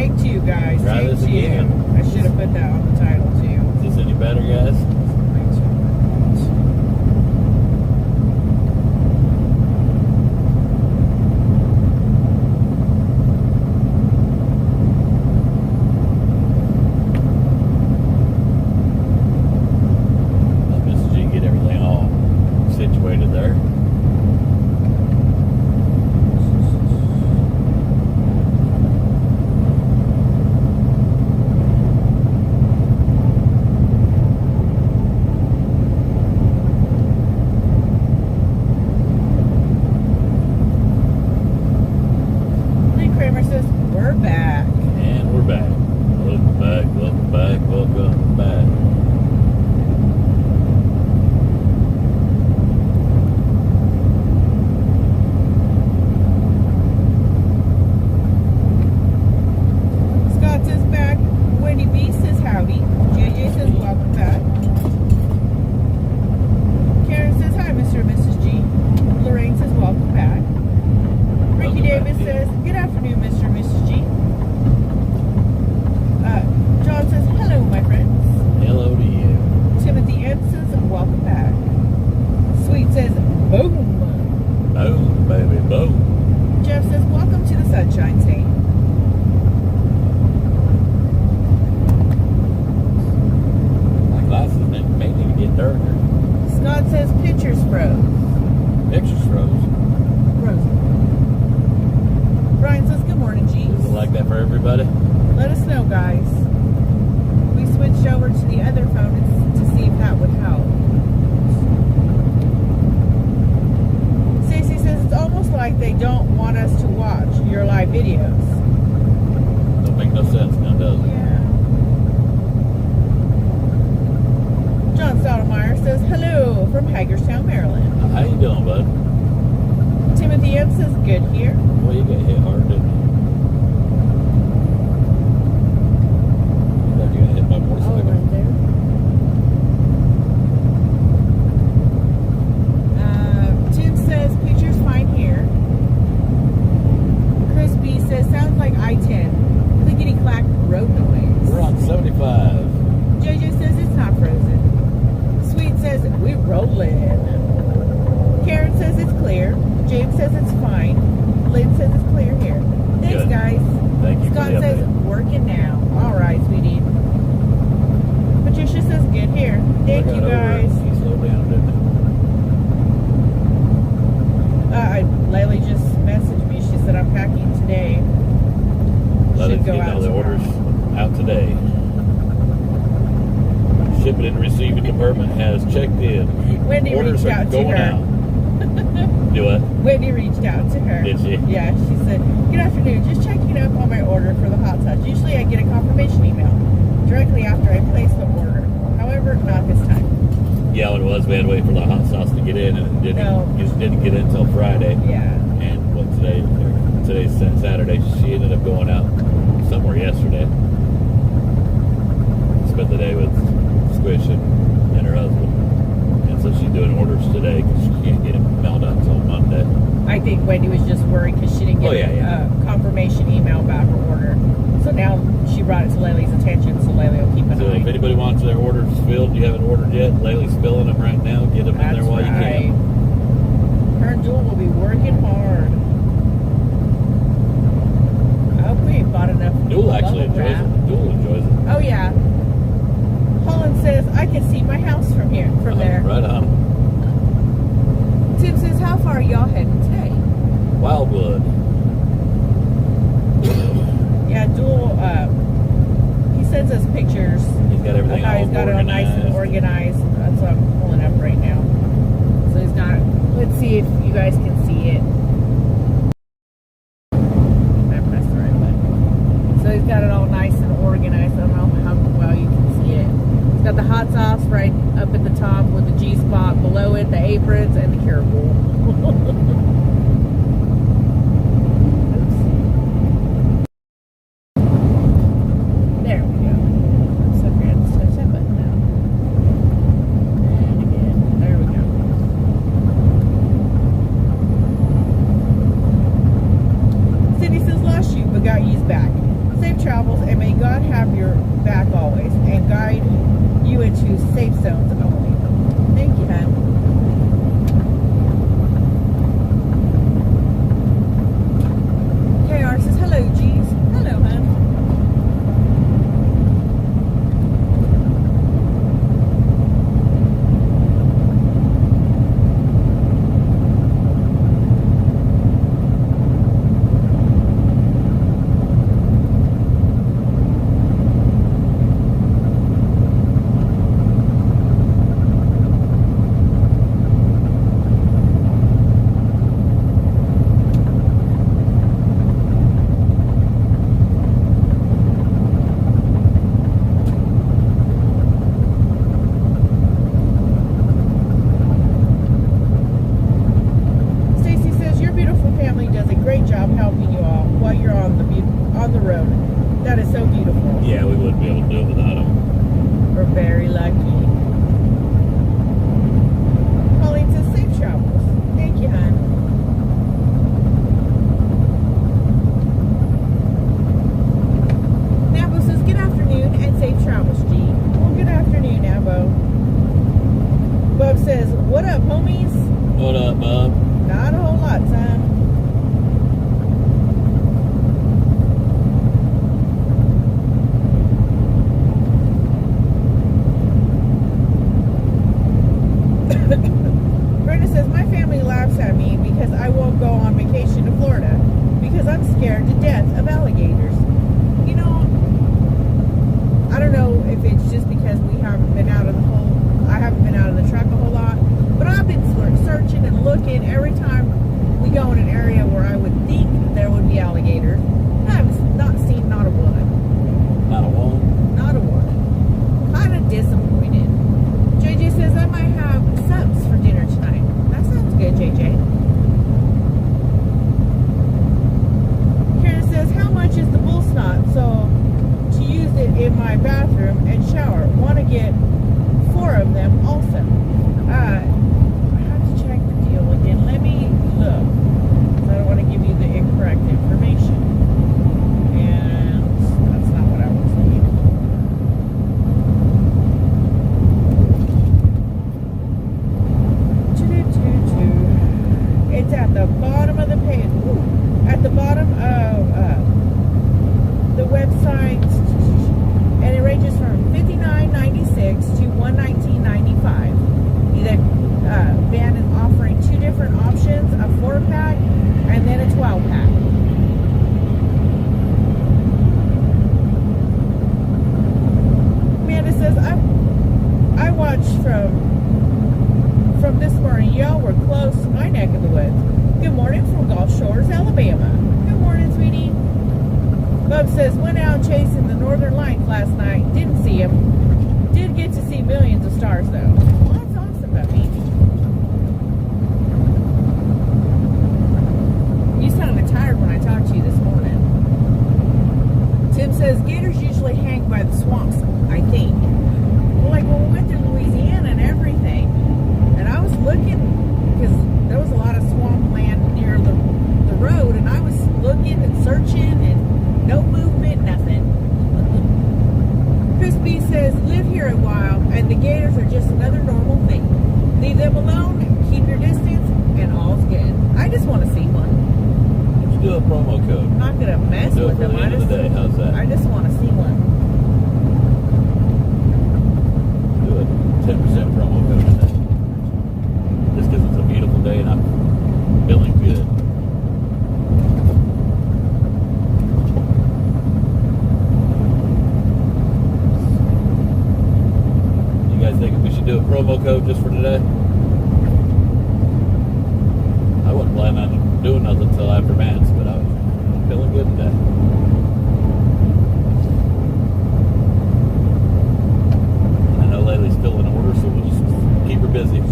Take two, guys. Try Take this two. again. I should have put that on the title, too. Is this any better, guys? Let Mrs. G get everything all situated there. Kramer says, we're back. And we're back. Welcome back, welcome back, welcome back. Scott says back. Wendy B says howdy. JJ says welcome back. Karen says hi, Mr. and Mrs. G. Lorraine says welcome back. Ricky Davis says, good afternoon, Mr. and Mrs. G. John says, hello, my friends. Hello to you. Timothy M says, welcome back. Sweet says, boom. Boom, baby, boom. Jeff says, welcome to the Sunshine State. My glasses may need to get darker. Scott says, pictures froze. Pictures froze. Frozen. Brian says, good morning, G. Is it like that for everybody? Let us know, guys. We switched over to the other phone to see if that would help. Stacey says it's almost like they don't want us to watch your live videos. Don't make no sense now, does it? Yeah. John Stoudemire says hello from Hagerstown, Maryland. How you doing, bud? Timothy M says good here. Well, you got hit hard, didn't you? You thought you got hit by a motorcycle? Oh, right there. Tim says picture's fine here. Chris B says sounds like I-10. Clickety clack road noise. We're on 75. JJ says it's not frozen. Sweet says we're rolling. Karen says it's clear. James says it's fine. Lynn says it's clear here. Thanks, Good. guys. Thank you. Scott for the says update. working now. All right, sweetie. Patricia says good here. Thank you, guys. He slowed down, didn't Layla just messaged me. She said I'm packing today. he? Let us Should go get out all the tomorrow. orders out today. Shipping and receiving department has checked in. Wendy Orders reached are out to going her. out. Do what? Wendy reached out to her. Did she? Yeah, she said, good afternoon, just checking up on my order for the hot touch. Usually I get a confirmation email directly after I place the order. However, not this time. Yeah, what it was, we had to wait for the hot sauce to get in, and it just didn't get in until Friday. Yeah. And what today's Saturday, she ended up going out somewhere yesterday. Spent the day with Squish and her husband. And so she's doing orders today because she can't get them mailed out until Monday. I think Wendy was just worried because she didn't get a confirmation email about her order. So now she brought it to Laylee's attention, so Laylee will keep an So eye. if anybody wants their orders filled, you haven't ordered yet, Laylee's filling them right now. Get them in there while you can. Her and Jewel will be working hard. I hope we ain't bought enough. Jewel actually bubble enjoys wrap. it. Jewel enjoys it. Oh yeah. Holland says I can see my house from here, from there. Right on. Tim says, how far are y'all heading today? Wildwood. Yeah, Jewel. He sends us pictures. He's got everything all He's got it all nice and organized. That's what I'm pulling up right now. So he's got. Let's see if you guys can see it. I pressed the right button. So he's got it all nice and organized. I don't know how well you can see it. He's got the hot sauce right up at the top with the G spot below it, the aprons, and the cure bowl. There we go. So I forgot to touch that button now. And again. There we go. Cindy says lost you, but got you's back. Safe travels. God have your back always and guide you into safe zones only. Thank you, hon. KR says, hello, G's. Hello, hon. On the road. That is so beautiful. Yeah, we wouldn't be able to do it without them. We're very lucky. Pauline says safe travels. Thank you, hon. Nabo says good afternoon and safe travels, G. Well, good afternoon, Nabo. Bub says, what up, homies? What up, Bub? Not a whole lot, son. Brenda says, my family laughs at me because I won't go on vacation to Florida because I'm scared to death of alligators. You know, I don't know if it's just because I haven't been out of the truck a whole lot, but I've been searching and looking every time we go in an area where I would think there would be alligators. I have not seen not a one. Not a one? Not a one. Kind of disappointed. JJ says I might have subs for dinner tonight. That sounds good, JJ. Karen says, how much is the bull snot? So, to use it in my bathroom and shower. Want to get 4 of them also. I have to check the deal again. Let me look. I don't want to give you the incorrect information. And that's not what I was saying. It's at the bottom of the page. Ooh, at the bottom of the website, and it ranges from $59.96 to $119.95. Either Van is offering 2 different options: a 4-pack and then a 12-pack. Amanda says, I watched from this morning. Y'all were close to my neck of the woods. Good morning from Gulf Shores, Alabama. Good morning, sweetie. Bub says, went out chasing the Northern Lights last night. Didn't see them. Did get to see millions of stars, though. Well, that's awesome, Bubby. You sounded tired when I talked to you this morning. Tim says, gators usually hang by the swamps, I think. Well, like when we went through Louisiana and everything. And I was looking, because there was a lot of swampland near the road, and I was looking and searching, and no movement, nothing. Chris B says, live here a while, and the gators are just another normal thing. Leave them alone, keep your distance, and all's good. I just want to see one. Let's do a promo code. I'm not going to mess Do it with for them. the end of the day. How's that? I just want to see one. Do a 10% promo code today. Just because it's a beautiful day and I'm feeling good. You guys think we should do a promo code just for today? I wasn't planning on doing nothing until after Vance, but I was feeling good today. I know Laylee's still in order, so we'll just keep her busy.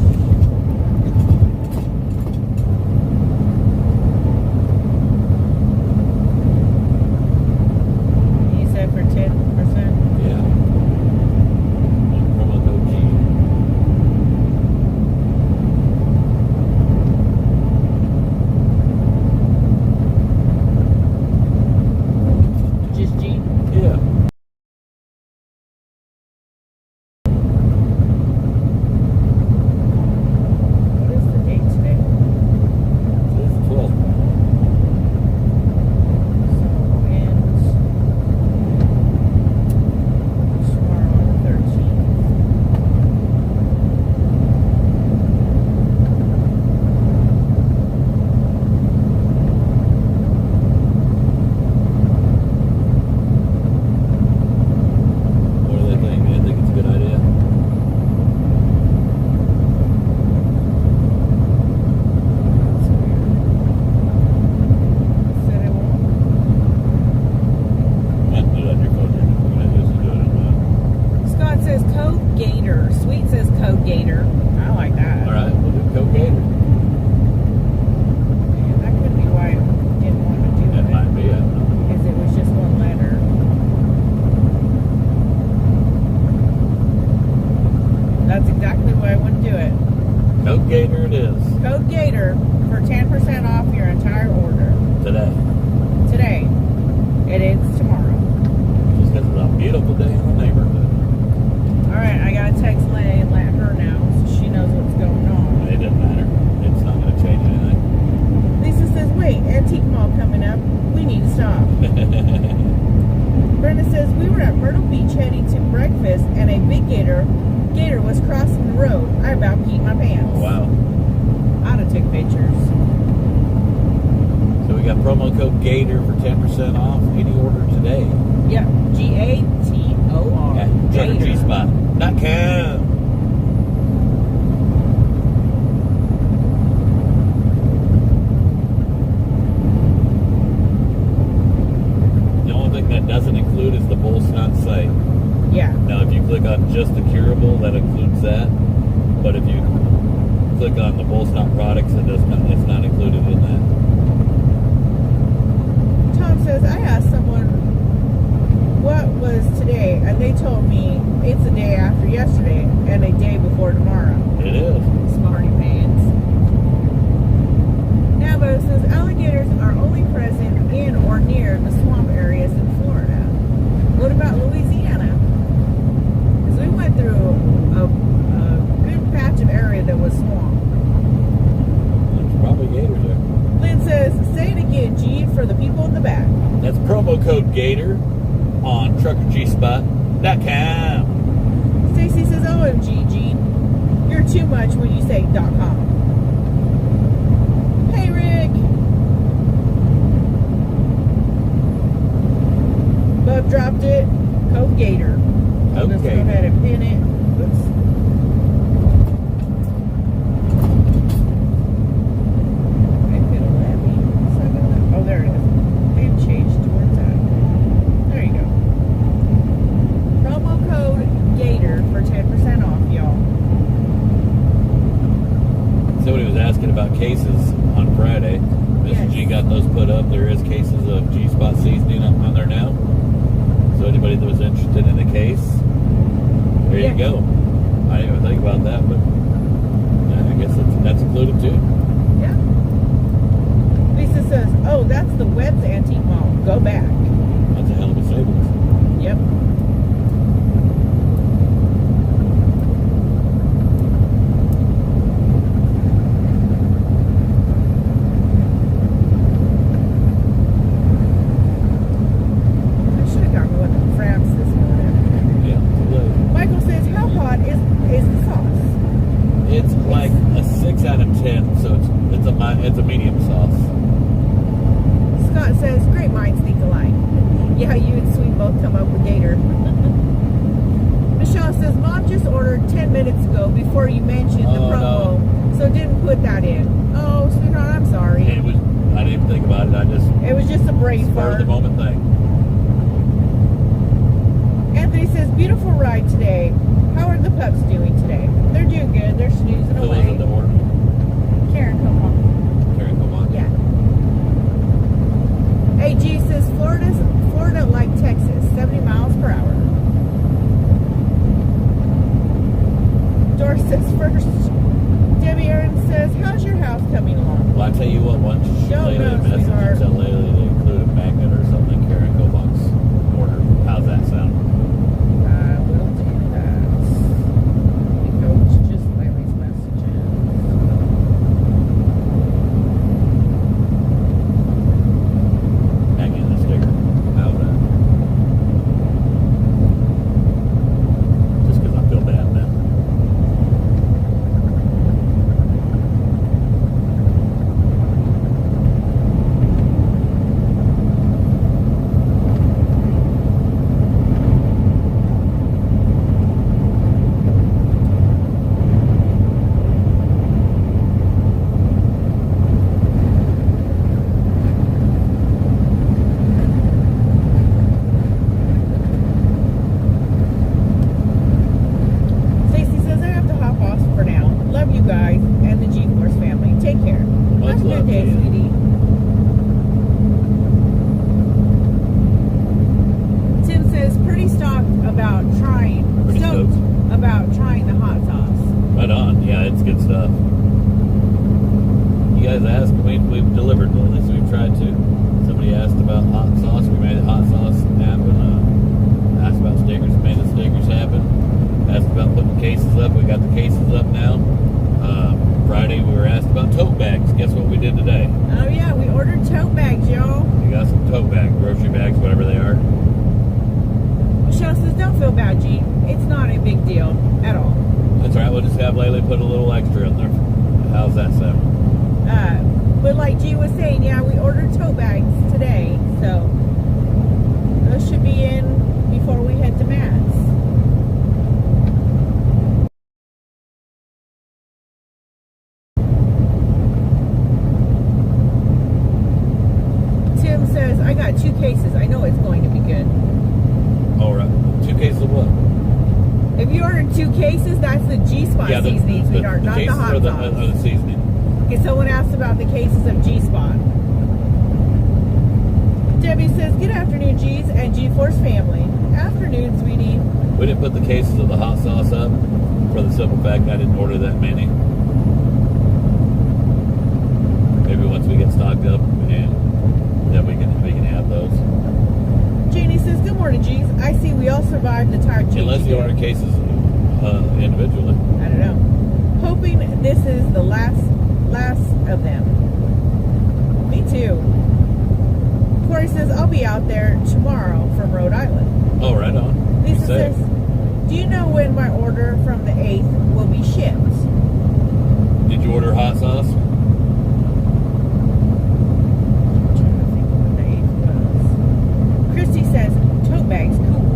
Code Gator. I like that. All right, we'll do Code Gator. Yeah, that could be why I didn't want to do That it. might be it. Because it was just one letter. That's exactly why I wouldn't do it. Code Gator it is. Code Gator for 10% off your entire order. Today. Today. It ends tomorrow. Just because it's a beautiful day in the neighborhood. Alright, I gotta text Lay and let her know so she knows what's going on. It doesn't matter. It's not going to change anything. Lisa says, wait, Antique Mall coming up. We need to stop. Brenda says, we were at Myrtle Beach heading to breakfast and a big gator was crossing the road. I about peed my pants. Wow. I'd have took pictures. So we got promo code GATOR for 10% off any order today. Yep, Gator. At TruckinGSpot.com. The only thing that doesn't include is the Bull Snot site. Yeah. Now, if you click on just the curable, that includes that. But if you click on the Bull Snot products, it's not included in that. Tom says, I asked someone what was today, and they told me it's a day after yesterday and a day before tomorrow. It is. Smarty pants. Nabo says, alligators are only present in or near the swamp areas in Florida. What about Louisiana? Because we went through a good patch of area that was swamp. There's probably gators there. Lynn says, say it again, G, for the people in the back. That's promo code GATOR on TruckinGSpot.com. Stacy says, OMG, G, you're too much when you say .com. Hey, Rick. Bub dropped it. Code Gator. I'll just go Okay. ahead and pin it. Oops. Maybe it'll let me. Oh, there it is. They've changed to where it's at. There you go. Promo code Gator for 10% off, y'all. Somebody was asking about cases on Friday. Mrs. Yes. G got those put up. There is cases of G-Spot seasoning on there now. So anybody that was interested in a case, there Yeah. you go. I didn't even think about that, but yeah, I guess that's included too. Yeah. Lisa says, oh, that's the Webb's Antique Mall. Go back. That's a hell of a savings. Yep. I should have gotten one from France this morning. Yeah. Michael says, how hot is the sauce? It's like a 6 out of 10, so it's a medium sauce. Scott says, great minds think alike. Yeah, you and Sweet both come up with Gator. Michelle says, Mom just ordered 10 minutes ago before you mentioned the Oh, promo, so didn't put that in. Oh, sweetheart, I'm sorry. I didn't even think about it. I just It was just a brain spur of fart. the moment thing. Anthony says, beautiful ride today. How are the pups doing today? They're doing good. They're snoozing Who was away. it that ordered? Karen, come on. Karen, come on. Yeah. AG says, Florida like Texas, 70 miles per hour. Doris says first. Debbie Aaron says, how's your house coming along? Well, I tell you what, once you Don't Layla know, a message, sweetheart. you tell Layla to include a magnet or something Karen Kobach's order. How's that sound? I will do that. Coach just Larry's messages. good stuff. You guys asked, we've delivered, well, at least we've tried to. Somebody asked about hot sauce. We made the hot sauce happen. Asked about stickers. We made the stickers happen. Asked about putting cases up. We got the cases up now. Friday we were asked about tote bags. Guess what we did today? Oh yeah, we ordered tote bags, y'all. We got some tote bags, grocery bags, whatever they are. Michelle says, don't feel bad, G. It's not a big deal at all. That's right. We'll just have Layla put a little extra in there. How's that sound? But like G was saying, yeah, we ordered tote bags today, so those should be in before we head to Matt's. Tim says, I got 2 cases. I know it's going to be good. All right. 2 cases of what? If you ordered 2 cases, that's the G-Spot seasoning, sweetheart, not the hot or the, sauce. or the seasoning. Okay, someone asked about the cases of G-Spot. Debbie says, good afternoon, G's and G-Force family. Afternoon, sweetie. We didn't put the cases of the hot sauce up for the simple fact I didn't order that many. Maybe once we get stocked up, and then we can have those. Janie says, good morning, G's. I see we all survived the tire change. Unless you order cases individually. I don't know. Hoping this is the last of them. Me too. Corey says, I'll be out there tomorrow from Rhode Island. Oh, right on. Lisa says, do you know when my order from the 8th will be shipped? Did you order hot sauce? I'm trying to think of when the 8th was. Christy says, tote bags, cool.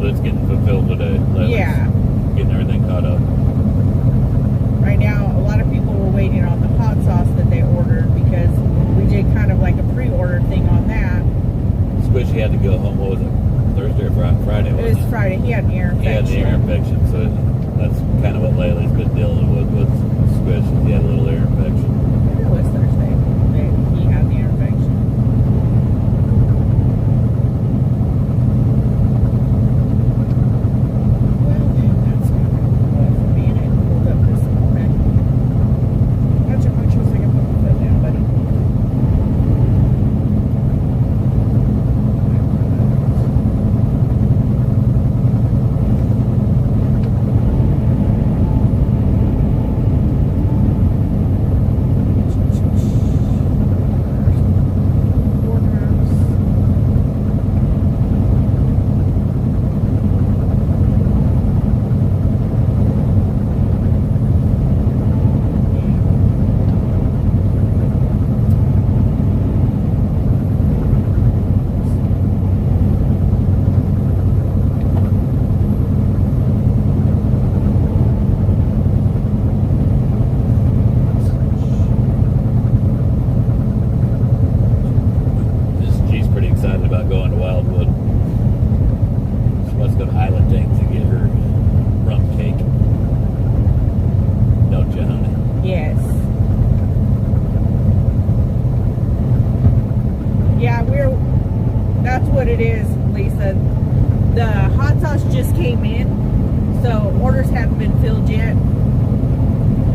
It's getting fulfilled today. Yeah. Getting everything caught up. Right now, a lot of people were waiting on the hot sauce that they ordered because we did kind of like a pre-order thing on that. Squishy had to go home, what was it, Thursday or Friday? It was Friday. He had an ear infection. He had an ear infection, so that's kind of what Layla's been dealing with Squish. He had a little ear infection. It was Thursday. He had the ear infection. What it is, Lisa. The hot sauce just came in, so orders haven't been filled yet.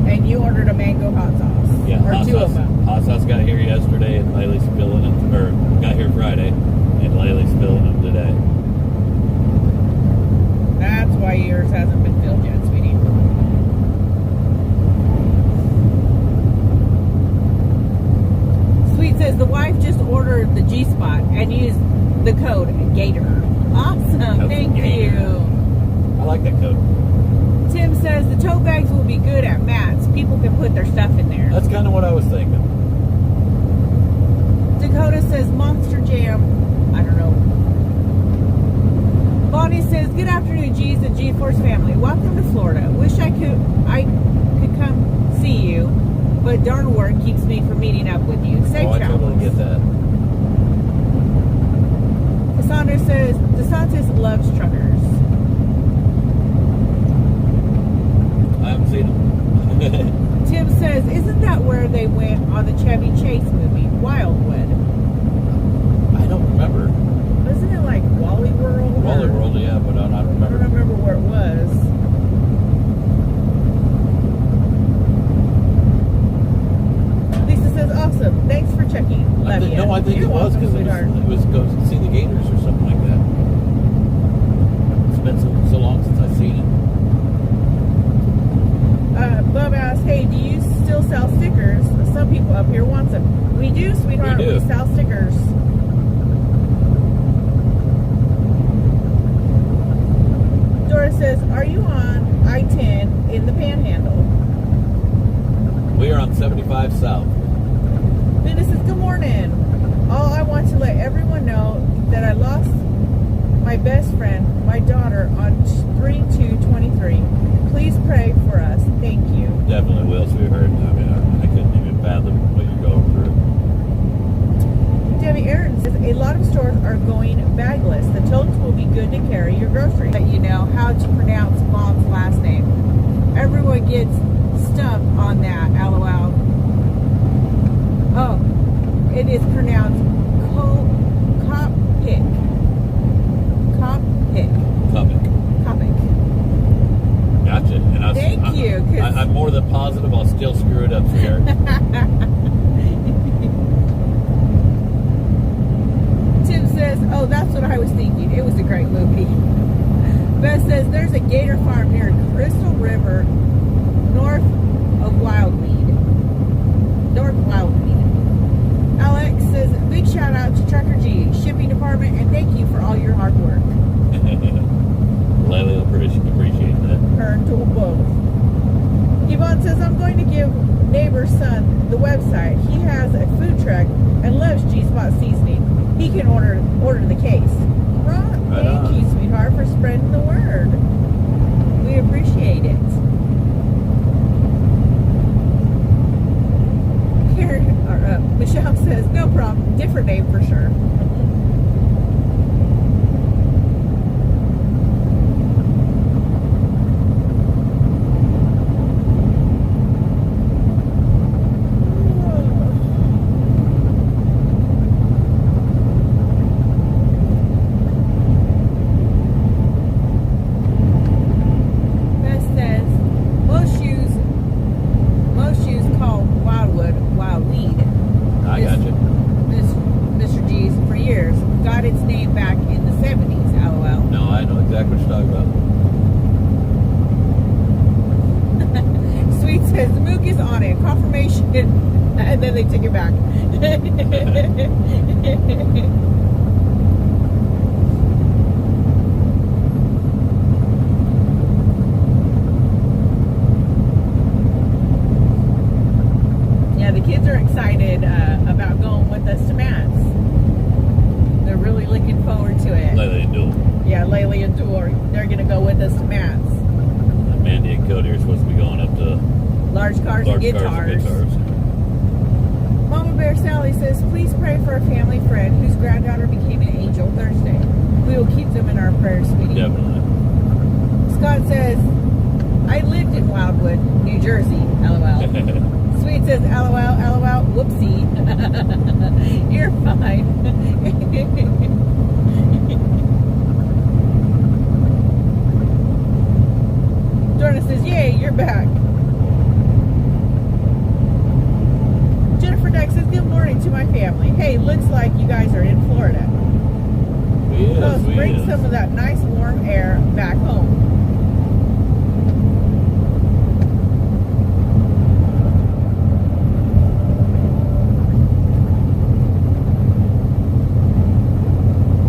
And you ordered a mango hot sauce. Yeah, or two of them. Hot sauce got here yesterday, and Layla's filling it, or got here Friday, and Layla's filling them today. That's why yours hasn't been filled yet, sweetie. Sweet says the wife just ordered the G-Spot and used the code Gator. Awesome. Thank you. I like that code. Tim says the tote bags will be good at Matt's. People can put their stuff in there. That's kind of what I was thinking. Dakota says Monster Jam. I don't know. Bonnie says, good afternoon, G's and G-Force family. Welcome to Florida. Wish I could come see you, but darn work keeps me from meeting up with you. Safe I travels. totally get that. Cassandra says, DeSantis loves truckers. I haven't seen them. Tim says, isn't that where they went on the Chevy Chase movie, Wildwood? I don't remember. Wasn't it like Wally World? Wally World, yeah, but I don't I remember. don't remember where it was. Lisa says, awesome. Thanks for checking. Love you. No, I think You're it was welcome, because sweetheart. it was go see the Gators or something like that. It's been so long since I've seen it. Bub asks, hey, do you still sell stickers? Some people up here want them. We do, sweetheart. We do. We sell stickers. Dora says, are you on I-10 in the Panhandle? We are on 75 South. Linda says, good morning. All I want to let everyone know that I lost my best friend, my daughter, on 3/2/23. Please pray for us. Thank you. Definitely will, sweetheart. I mean, I couldn't even fathom what you're going through. Debbie Aaron says, a lot of stores are going bagless. The totes will be good to carry your groceries. Let you know how to pronounce Mom's last name. Everyone gets stumped on that, LOL. Oh, it is pronounced Copic. Copic. Copic. Gotcha. And Thank you. I'm more than positive I'll still screw it up, sweetheart. Tim says, oh, that's what I was thinking. It was a great movie. Beth says, there's a gator farm near Crystal River, north of Wildweed. Alex says, big shout out to Trucker G, shipping department, and thank you for all your hard work. Layla will appreciate that. Her and Tool both. Yvonne says, I'm going to give neighbor's son the website. He has a food truck and loves G-Spot seasoning. He can order the case. Right. Thank you, sweetheart, for spreading the word. We appreciate it. Here, Michelle says, no problem. Different name for sure. And then they take it back. Yeah, the kids are excited about going with us to Matt's. They're really looking forward to it. Layla and Duel. Yeah, Layla and Duel. They're going to go with us to Matt's. Mandy and Cody are supposed to be going up to Large cars and guitars. Mama Bear Sally says, please pray for a family friend whose granddaughter became an angel Thursday. We will keep them in our prayers, sweetie. Definitely. Scott says, I lived in Wildwood, New Jersey. LOL. Sweet says, LOL, LOL, whoopsie. You're fine. Dorna says, yay, you're back. Jennifer Deck says, good morning to my family. Hey, looks like you guys are in Florida. Yes, bring some of that nice warm air back home.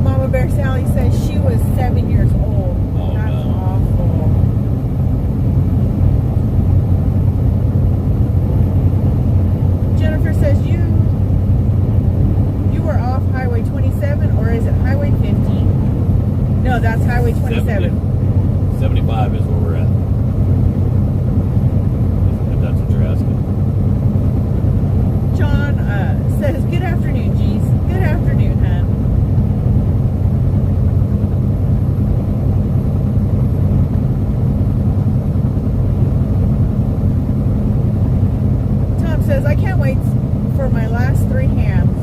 Mama Bear Sally says she was 7 years old. Oh, that's no. awful. Jennifer says you says, I can't wait for my last 3 hams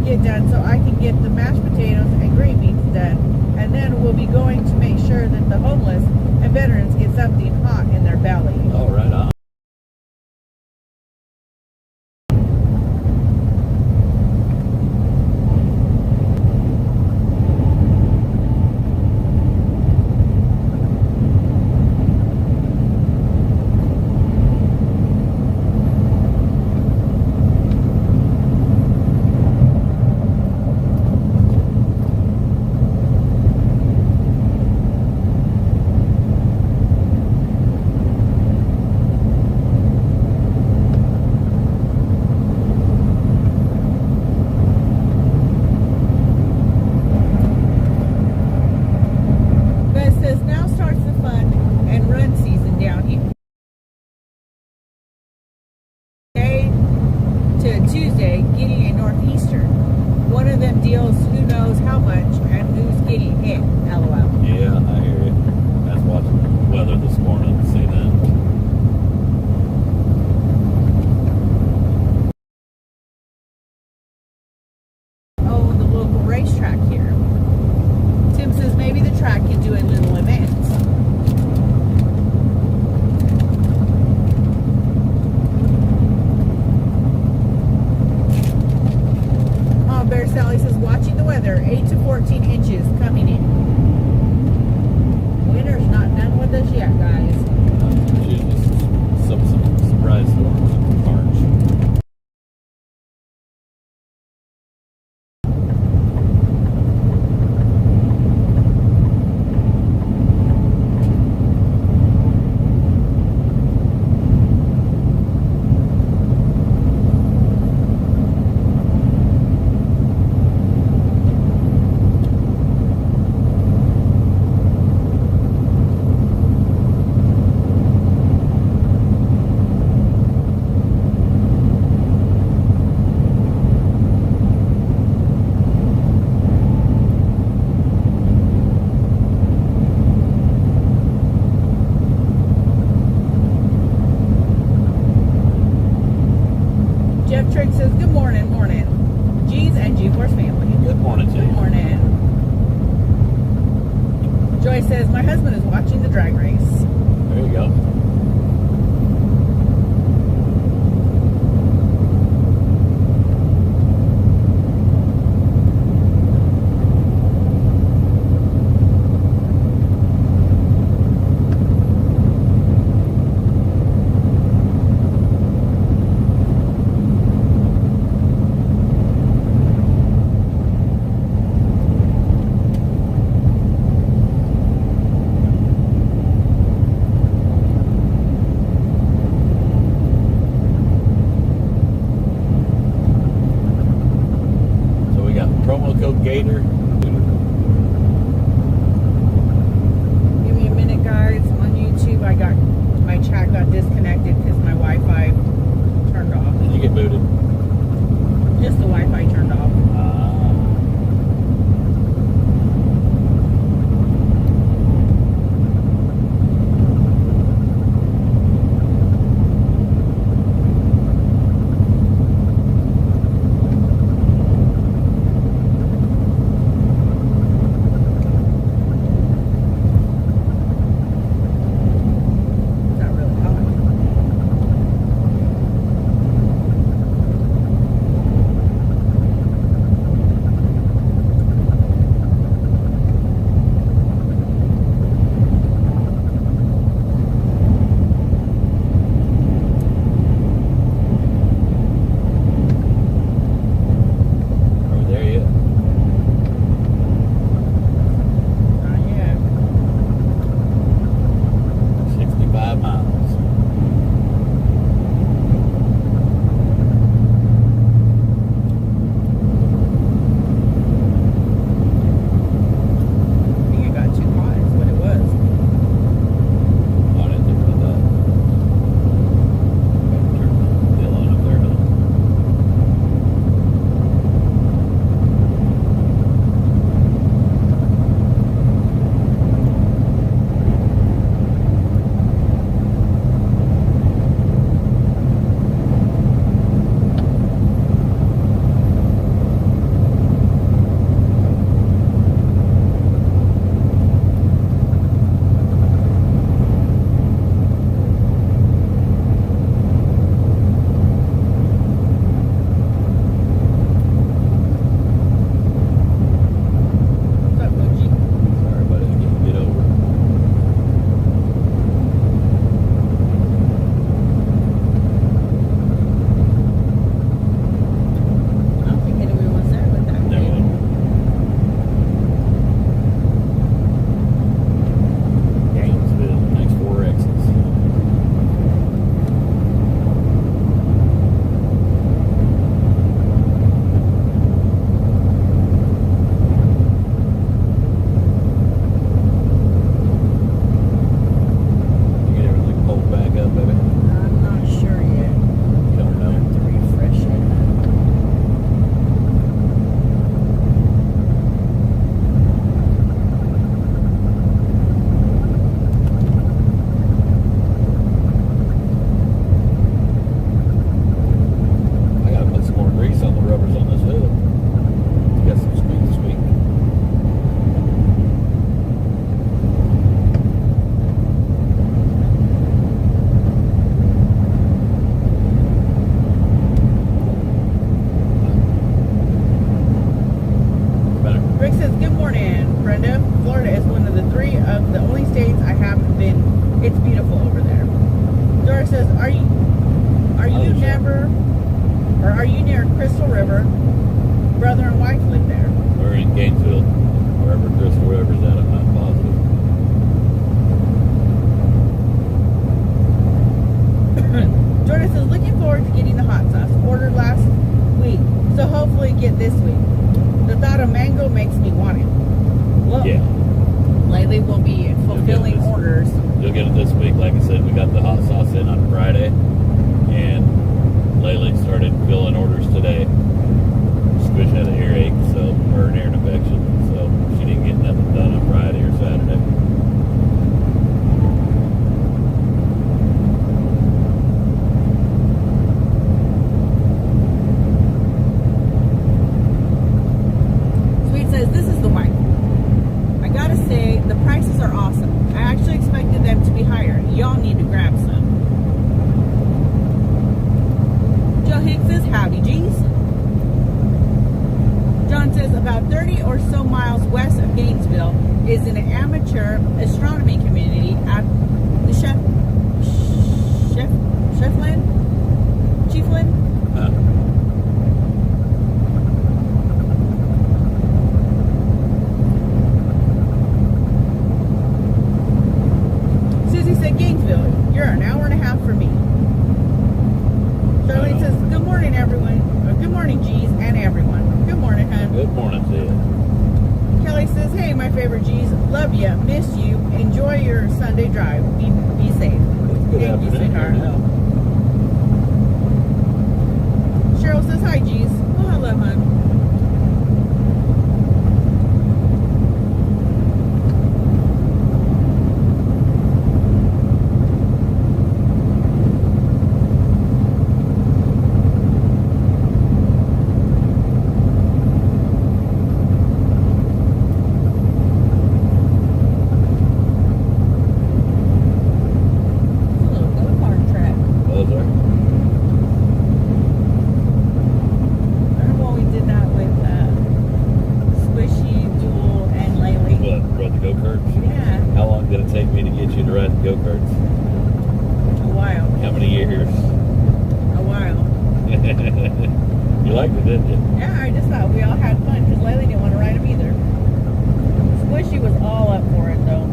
get done so I can get the mashed potatoes and green beans done. And then we'll be going to make sure that the homeless and veterans get something hot in their belly. Oh, right on. Tuesday getting a northeaster. One of them deals who knows how much and who's getting hit. LOL. Yeah, I hear you. I was watching the weather this morning to see that. Oh, the local racetrack here. Tim says maybe the track can do a little event. Bear Sally says, watching the weather, 8 to 14 inches coming in. Winter's not done with us yet, guys. Some surprise storms in March. Jeff Trigg says, good morning, morning. G's and G-Force family. Good morning to you. Good morning. Joy says, my husband is watching the drag race. There you go. Laura says, are you near Crystal River? Brother and wife live there. We're in Gainesville, wherever Crystal River's at. I'm not positive. Jordan says, looking forward to getting the hot sauce. Ordered last week, so hopefully get this week. The thought of mango makes me want it. Well, Yeah. Lately we'll be fulfilling orders. You'll get it this week. Like I said, we got the hot sauce in on Friday, and Laylee started filling orders today. Squish had an earache, or an ear infection, so she didn't get nothing done on Friday or Saturday. Sweet says, this is the wife. I gotta say, the prices are awesome. I actually expected them to be higher. Y'all need to grab some. Joe Hicks says, howdy, G's. John says, about 30 or so miles west of Gainesville is an amateur astronomy community at the Chiefland? Susie said, Gainesville, you're an hour and a half from me. Charlene says, good morning, everyone. Good morning, G's, and everyone. Good morning, hon. Good morning to you. Kelly says, hey, my favorite G's. Love you. Miss you. Enjoy your Sunday drive. Be safe. Good Thank you, afternoon sweetheart. here now. Cheryl says, hi, G's. Oh, hello, hon. Go-karts. A while. How many years? A while. You liked it, didn't you? Yeah, I just thought we all had fun because Laylee didn't want to ride them either. Squishy was all up for it, though.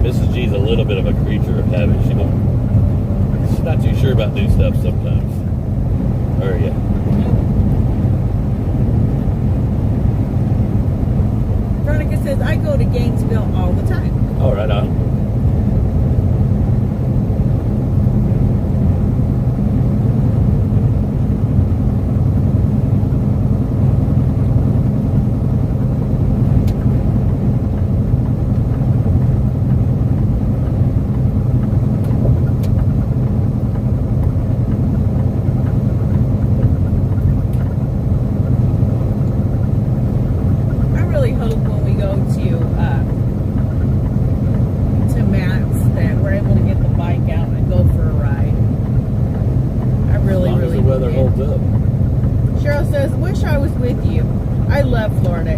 Mrs. G's a little bit of a creature of habit. She's not too sure about new stuff sometimes. Or, yeah. Veronica says, I go to Gainesville all the time. Oh, right on.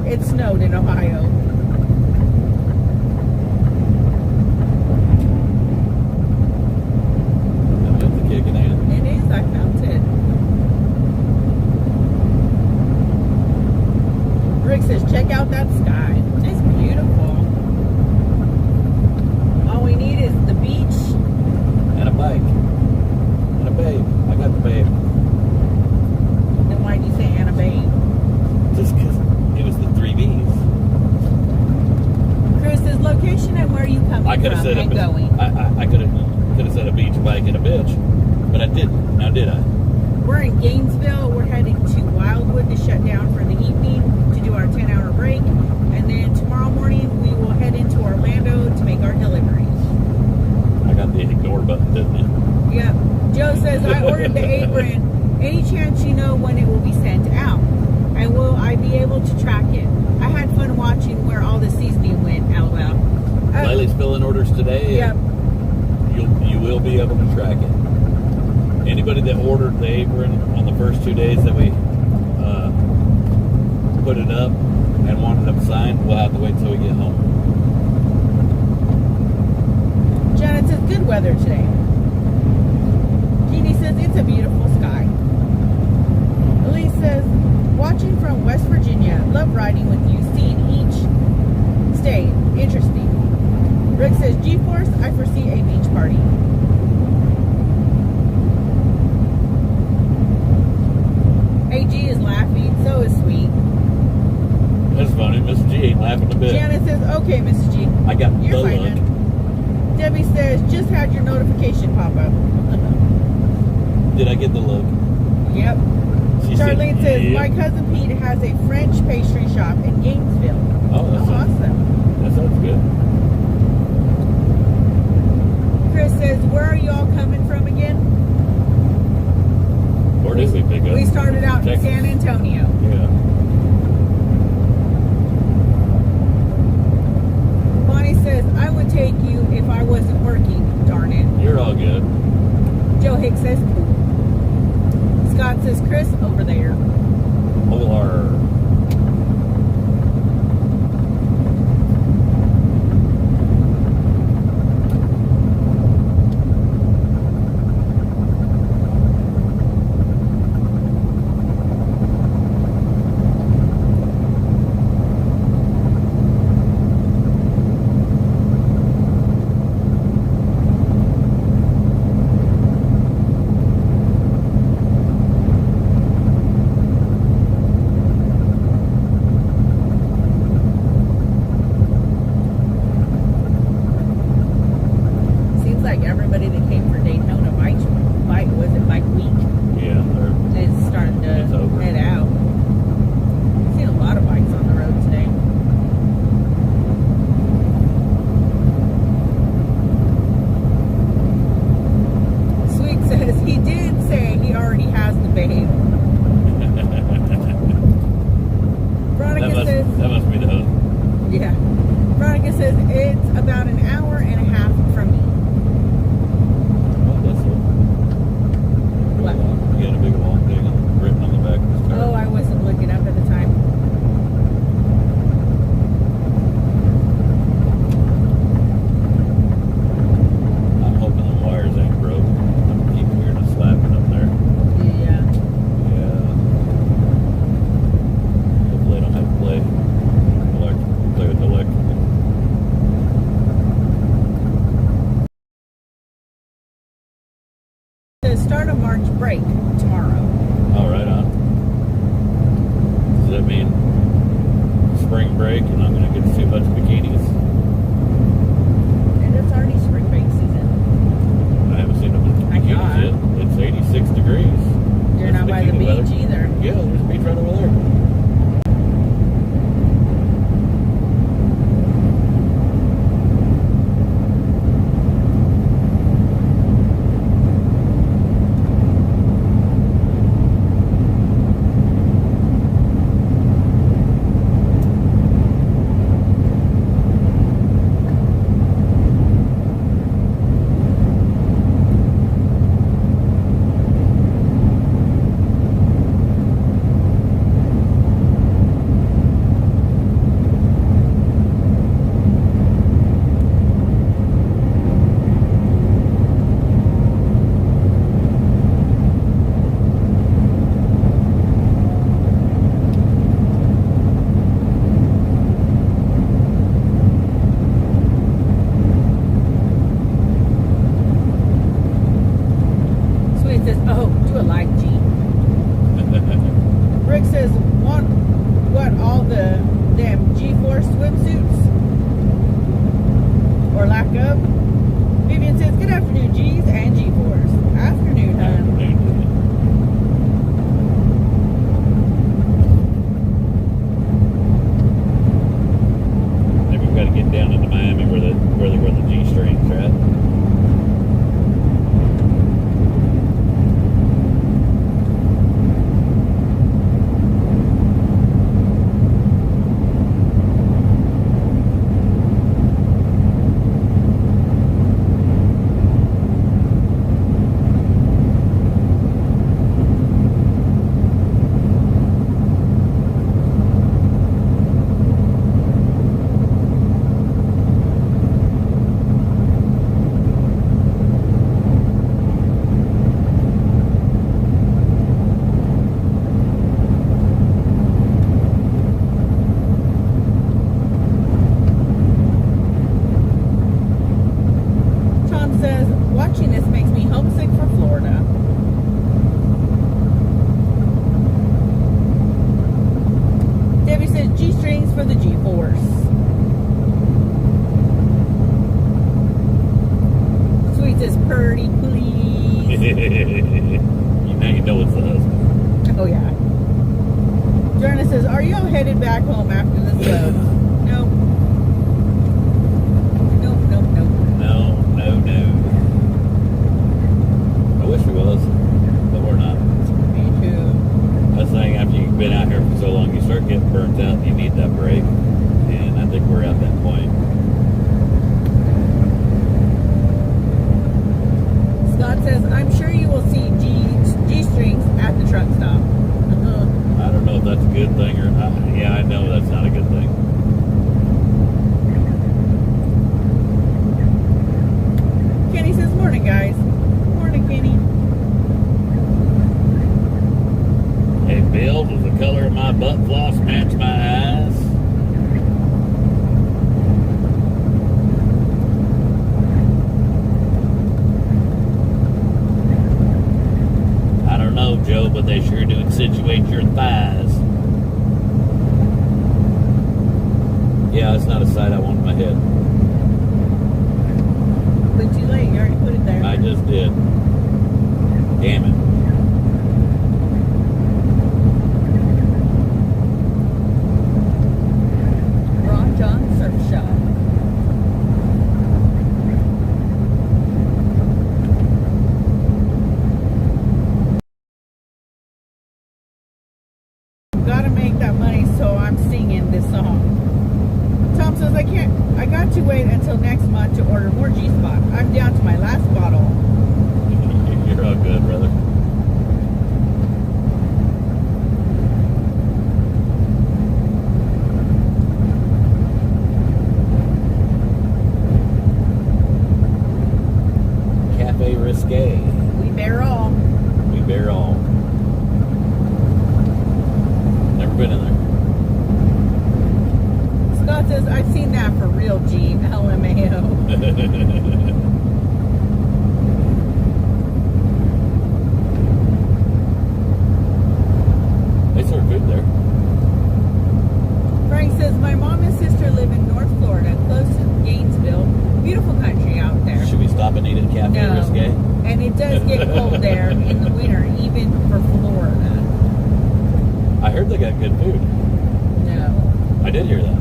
It snowed in Ohio. That's the kicking in. It is, I felt it. Rick says, check out that sky. It's beautiful. All we need is the beach. And a bike. And a babe. I got the babe. Then why do you say and a babe? Just because it was the 3 B's. Chris says, location and where you coming I could have from said and going. I could have said a beach, bike, and a bitch, but I didn't. Now did I? We're in Gainesville. We're heading to Wildwood to shut down for the evening to do our 10-hour break, and then tomorrow morning we will head into Orlando to make our deliveries. I got the ignore button, didn't I? Yep. Joe says, I ordered the apron. Any chance you know when it will be sent out? And will I be able to track it? I had fun watching where all the seasoning went, LOL. Laylee's filling orders today. Yep. You will be able to track it. Anybody that ordered the apron on the first 2 days that we put it up and wanted them signed, we'll have to wait till we get home. Janet says, good weather today. says it's a beautiful sky. Elise says, watching from West Virginia. Love riding with you. Seeing each state. Interesting. Rick says, G-Force, I foresee a beach party. AG is laughing. So is Sweet. That's funny. Mrs. G ain't laughing a bit. Janet says, okay, Mrs. G. I got You're the fine look. then. Debbie says, just had your notification pop up. Did I get the look? Yep. She Charlene said, says, "Yep." my cousin Pete has a French pastry shop in Gainesville. Oh, that sounds, awesome. that sounds good. Chris says, where are you all coming from again? Where did we pick up? We started out in Texas. San Antonio. Yeah. Bonnie says, I would take you if I wasn't working, darn it. You're all good. Joe Hicks says, cool. Scott says, Chris, over there. Or Seems like everybody that came for Daytona bike was it bike week? yeah, It's starting to It's over. head out. I've seen a lot of bikes on the road today. Sweet says he did say he already has the babe. Veronica says, that must be the husband. yeah. Veronica says it's about an hour and a half from me. Oh, that's it. What? You got a big long thing written on the back of his car. Oh, I wasn't looking up at the time. I'm hoping the wires ain't broke. I keep hearing a slapping up there. Yeah. Yeah. Hopefully I don't have to play with electrical. The start of March break tomorrow. Oh, right on. Does that mean spring break and I'm going to get to see a bunch of bikinis? And it's already spring break season. I haven't seen them in I bikinis got it. yet. It's 86 degrees. You're That's not by the bikini beach weather. either. Yeah, there's a beach right over there. headed back home after this load. Nope. Nope, nope, nope. No, no, no. I wish we was, but we're not. Me too. That's the thing, after you've been out here for so long, you start getting burnt out, you need that break. And I think we're at that point. Scott says, I'm sure you will see G-strings at the truck stop. I don't know if that's a good thing or not. Yeah, I know that's not a good thing. Kenny says, morning, guys. Morning, Kenny. Hey, Bill, does the color of my butt floss match my eyes? I don't know, Joe, but they sure do accentuate your thighs. Yeah, it's not a sight I want in my head. But too late, you already put it there. I just did. Damn it. Ron John Surf Shop. Gotta make that money, so I'm singing this song. Tom says, I got to wait until next month to order more G-Spot. I'm down to my last bottle. You're all good, brother. Cafe Risque. We bear all. We bear all. Never been in there. Scott says, I've seen that for real, G. LMAO. They serve food there. Frank says, my mom and sister live in North Florida, close to Gainesville. Beautiful country out there. Should we stop and eat at Cafe No. Risque? And it does get cold there in the winter, even for Florida. I heard they got good food. No. I did hear that.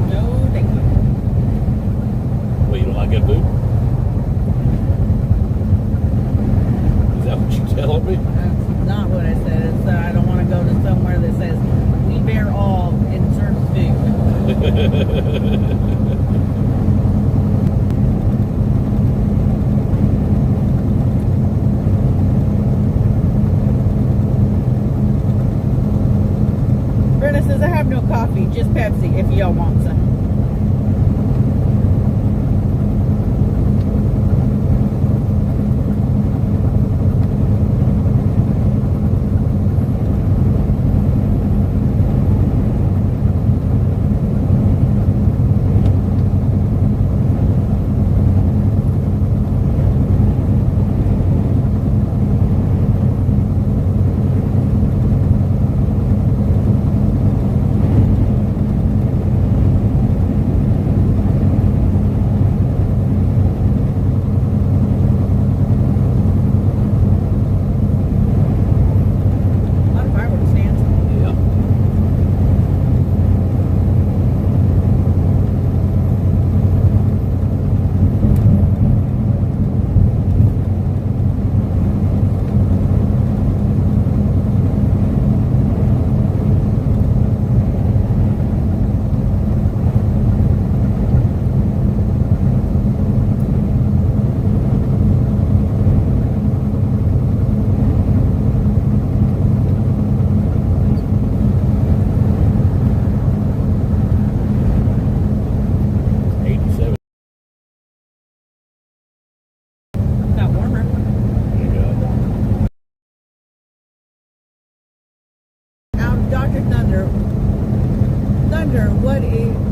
No, thank you. Well, you don't like good food? Is that what you're telling me? That's not what I said. It's that I don't want to go to somewhere that says, we bear all and serve food. Brenda says, I have no coffee, just Pepsi if y'all want some.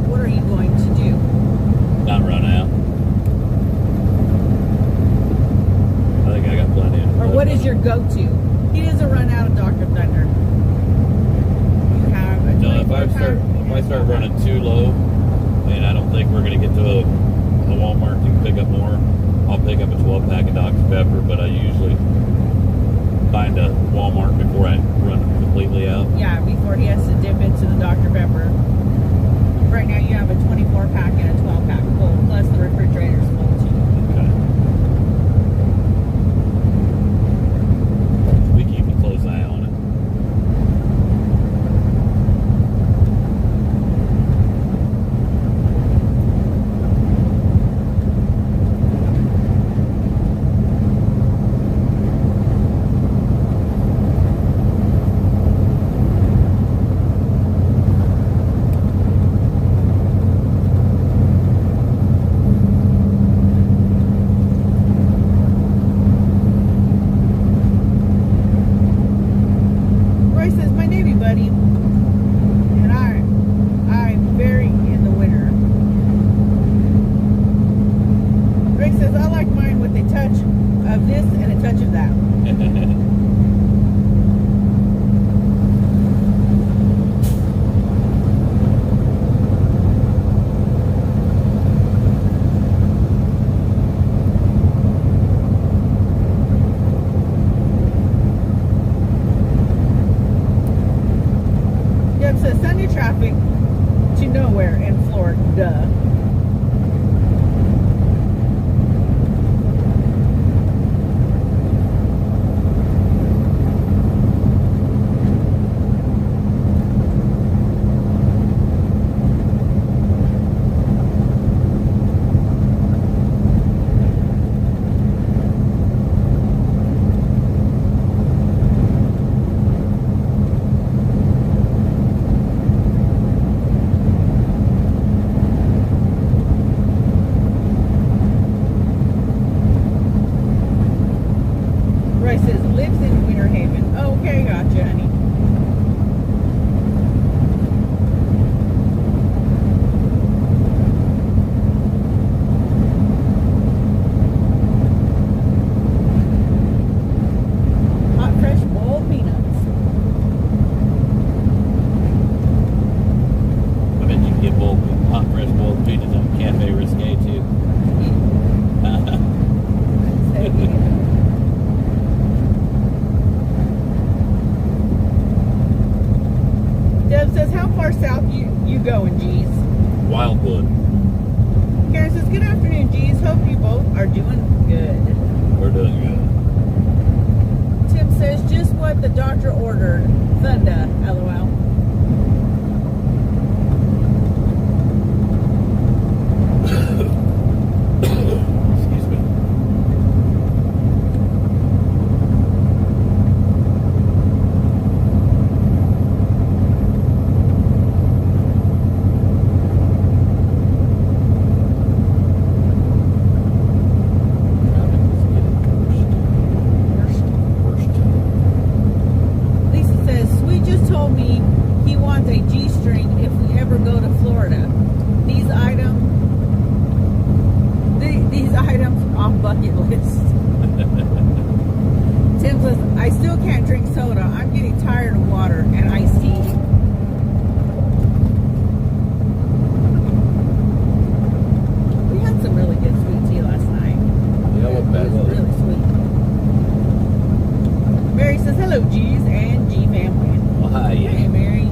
What are you going to do? Not run out. I think I got plenty of. Or what is your go-to? He doesn't run out of Dr. Thunder. You have a No, if I start running too low, then I don't think we're going to get to a Walmart to pick up more. I'll pick up a 12-pack of Dr. Pepper, but I usually find a Walmart before I run completely out. Yeah, before he has to dip into the Dr. Pepper. Right now you have a 24-pack and a 12-pack full, plus the refrigerator's full too. Okay. We keep a close eye on it. Roy says, my Navy buddy, and I'm very in the winter. Rick says, I like mine with a touch of this and a touch of that. Yep, says Sunday traffic to nowhere in Florida. Roy says, lives in Winter Haven. Oh, okay, gotcha, honey. Hot, fresh, boiled peanuts. I bet you can get hot, fresh boiled peanuts on Cafe Risque too. Deb says, how far south you going, G's? Wildwood. Karen says, good afternoon, G's. Hope you both are doing good. We're doing good. Tim says, just what the doctor ordered. Thunder, LOL. Excuse me. Lisa says, Sweet just told me he wants a G-string if we ever go to Florida. These items on bucket list. Tim says, I still can't drink soda. I'm getting tired of water and iced tea. We had some really good sweet tea last night. Yeah, what bad It was was it? really sweet. Mary says, hello, G's and G family. Well, hi, Hey, yeah. Mary.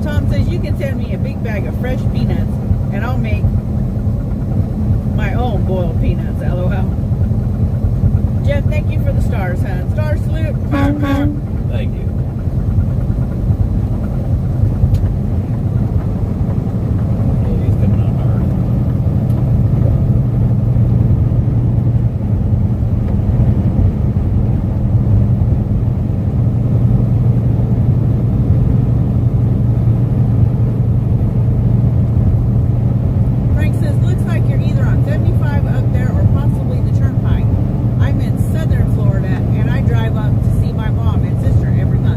Tom says, you can send me a big bag of fresh peanuts and I'll make my own boiled peanuts, LOL. Jeff, thank you for the stars, hon. Star salute. Thank you. Yeah, he's coming on hard. Frank says, looks like you're either on 75 up there or possibly the turnpike. I'm in southern Florida and I drive up to see my mom and sister every month.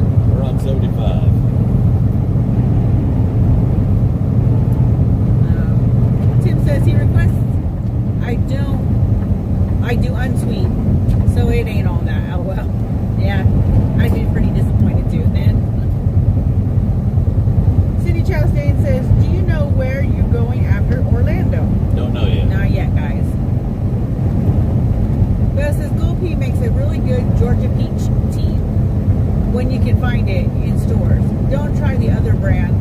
when you can find it in stores. Don't try the other brands.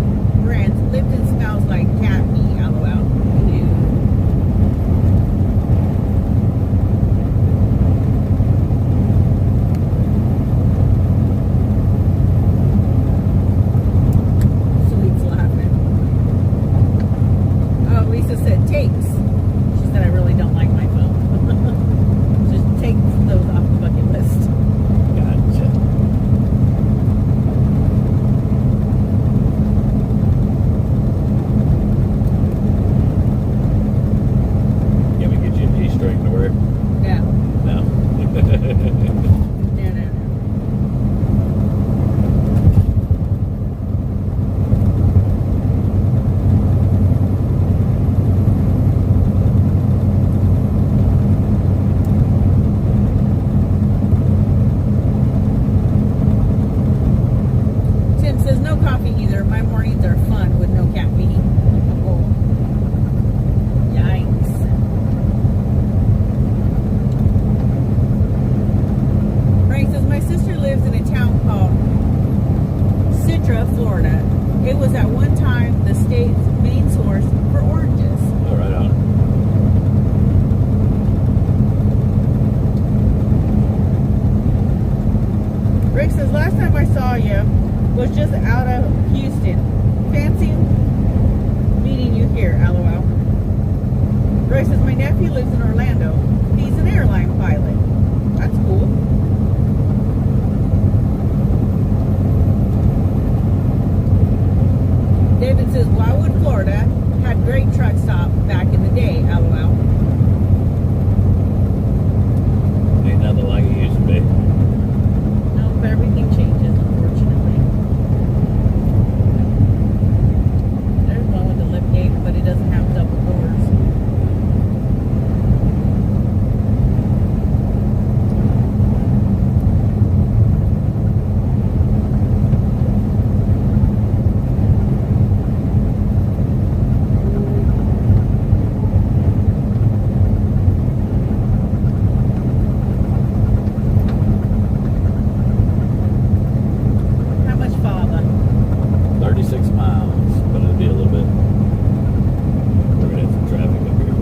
Lipton smells like cat pee, lol. Sweet's laughing. Oh, Lisa said takes. She said I really don't like my phone. Just take those off the bucket list. Gotcha. Can we get you a G-string to wear? No. No. No, no, no. Tim says no coffee either. My mornings are fun with no caffeine. Oh. Yikes. Frank says my sister lives in a town called Citra, Florida. It was at one time the state's main source for oranges. All right on. Rick says last time I saw you was just out of Houston. Fancy meeting you here, lol. Roy says my nephew lives in Orlando. He's an airline pilot. That's cool. David says Wildwood, Florida had great truck stop back in the day, lol. Ain't nothing like it used to be. No, but everything changes, unfortunately. There's one with the lift gate, but it doesn't have double doors. How much farther? 36 miles, but it'll be a little bit. We're gonna have some traffic up here.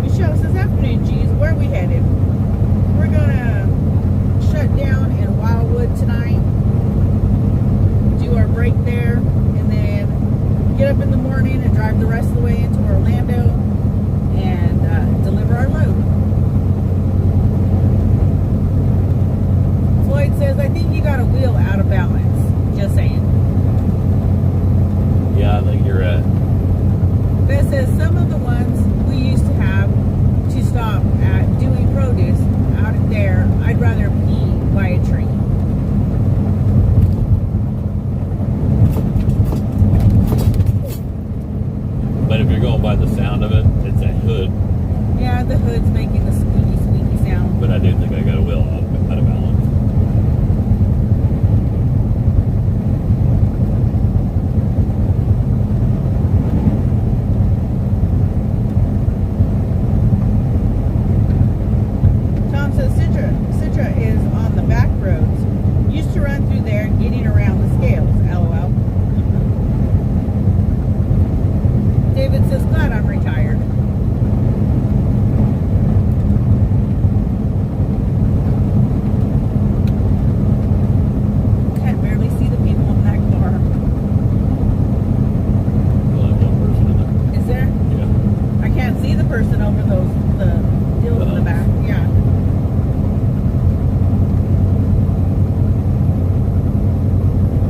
Michelle says, afternoon, G's. Where are we headed? We're gonna shut down in Wildwood tonight, do our break there, and then get up in the morning and drive the rest of the way into Orlando and deliver our load. Floyd says, I think you got a wheel out of balance. Just saying. Yeah, I think you're right. Beth says some of the ones we used to have to stop at doing produce out there, I'd rather pee by a tree. But if you're going by the sound of it, it's that hood. Yeah, the hood's making the squeaky, squeaky sound. But I do think I got a wheel out of balance. Tom says Citra is on the back roads. Used to run through there getting around the scales, lol. David says, glad I'm retired. Can't barely see the people in that car. Only one person in there. Is there? Yeah. I can't see the person over the deals in the back. Yeah.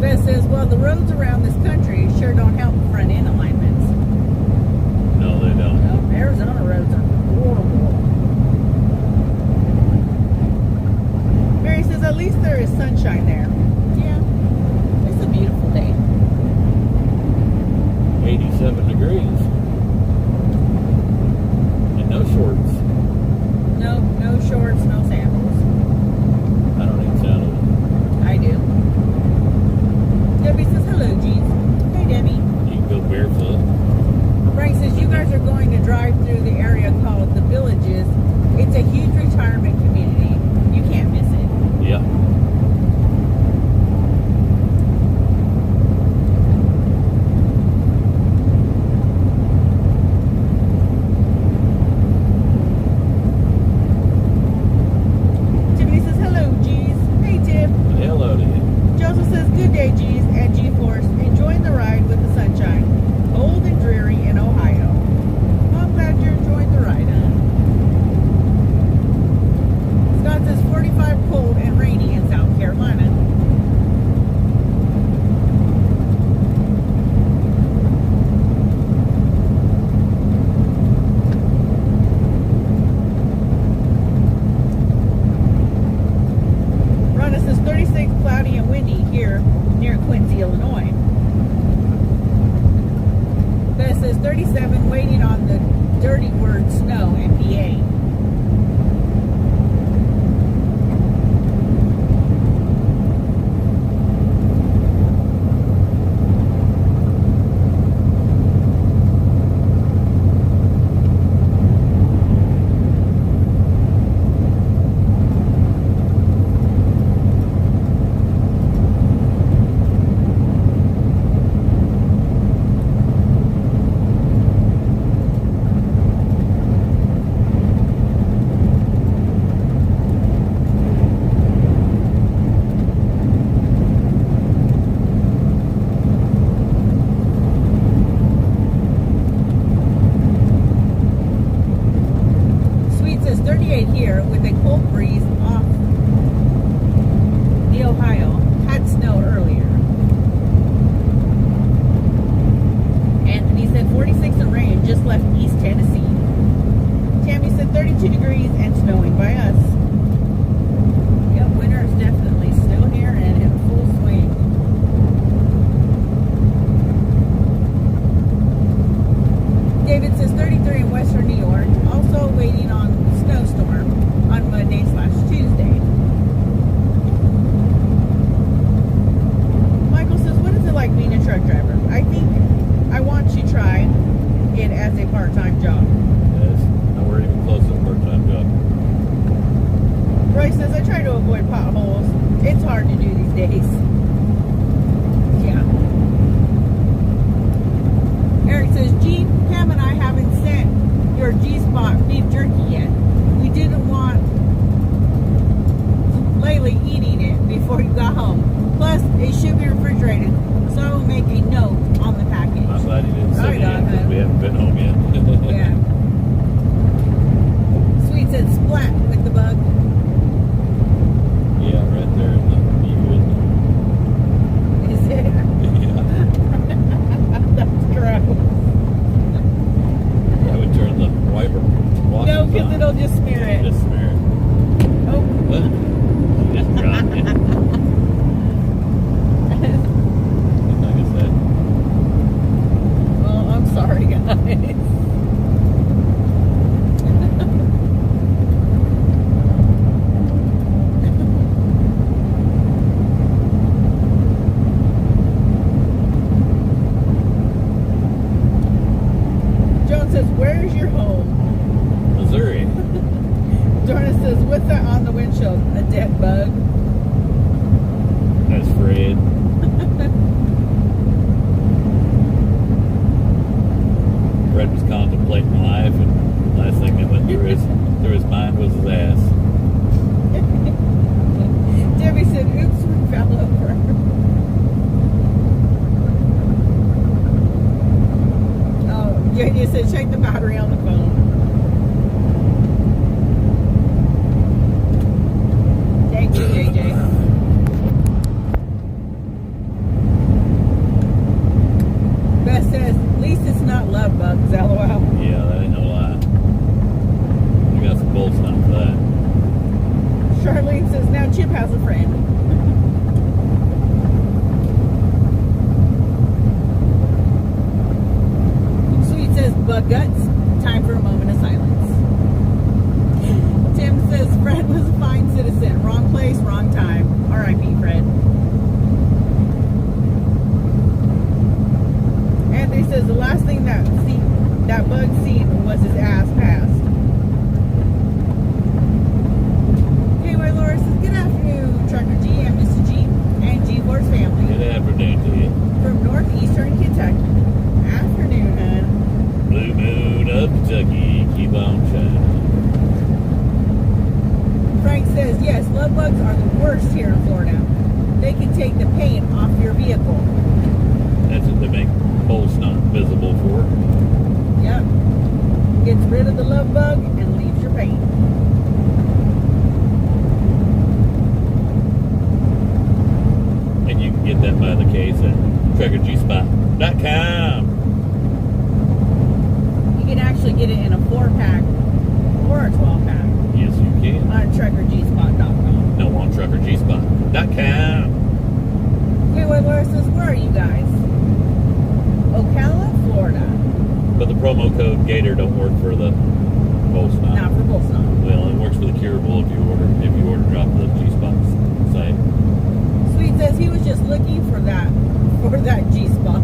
Beth says, well, the roads around this country sure don't help front end alignments. No, they don't. Well, Arizona roads are horrible. Mary says, at least there is sunshine there. Yeah. It's a beautiful day. retirement community. You can't miss it. Yeah. Tiffany says, hello, G's. Hey, Tiff. Hello to you. Joseph says, good day, G's and G-Force. Enjoying the ride with the sunshine. Cold and dreary in Ohio. Well, I'm glad you're enjoying the ride, huh? Scott says, 45 cold and rainy in South Carolina. Rhonda says 36 cloudy and windy here near Quincy, Illinois. Beth says 37 waiting on the dirty word snow in PA. Sweet says 38 here with a cold breeze off the Ohio. Had snow earlier. Anthony said 46 and rain just left East Tennessee. Tammy said 32 degrees and snowing by us. Yep, winter is definitely still here and in full swing. David says 33 in western New York. Also waiting on snowstorm on Monday/Tuesday. Michael says, what is it like being a truck driver? I think I want to try it as a part-time job. Yes. We're even close to a part-time job. Roy says, I try to avoid potholes. It's hard to do these days. Yeah. Eric says, Gene, Pam and I haven't sent your G-Spot beef jerky yet. We didn't want Laylee eating it before you got home. Plus, it should be refrigerated, so I will make a note on the package. I'm glad you didn't say Sorry, that because we haven't been home yet. Yeah. Sweet said splat with the bug. Yeah, right there in the view. Is it? Yeah. That's gross. I would turn the wiper. No, because it'll just smear it. Just smear it. Oh. What? Just dropped it. Like I said. Well, I'm sorry, guys. Joan says, where's your home? Missouri. Dorna says, what's that on the windshield? A dead bug? That's Fred. Fred was contemplating life, and the last thing that went through his mind was his ass. Debbie said, oops, we fell over. Oh, JJ said, check the battery on the phone. Thank you, JJ. Beth says, at least it's not love bugs, LOL. Yeah, that ain't no lie. You got some bull stuff for that. Charlene says, now Chip has a friend. Sweet says, bug guts. Time for a moment of silence. Tim says, Fred was a fine citizen. Wrong place, wrong time. R.I.P. Fred. Anthony says, the last thing that bug seen was his ass passed. KY Laura says, good afternoon, Trucker G and Mr. G and G-Force family. Good afternoon to you. From northeastern Kentucky. Afternoon, hun. Blue moon of Kentucky, keep on shining. Frank says, yes, love bugs are the worst here in Florida. They can take the paint off your vehicle. That's what they make holes not visible for. Yep. Gets rid of the love bug and leaves your paint. And you can get that by the case at truckergspot.com. You can actually get it in a 4-pack or a 12-pack. Yes, you can. On truckergspot.com. No, on truckergspot.com. Okay, well, Laura says, where are you guys? Ocala, Florida. But the promo code Gator don't work for the pulse knot. Not for pulse knot. Well, it works for the curable if you order drop the G-spot site. Sweet says he was just looking for that G-spot.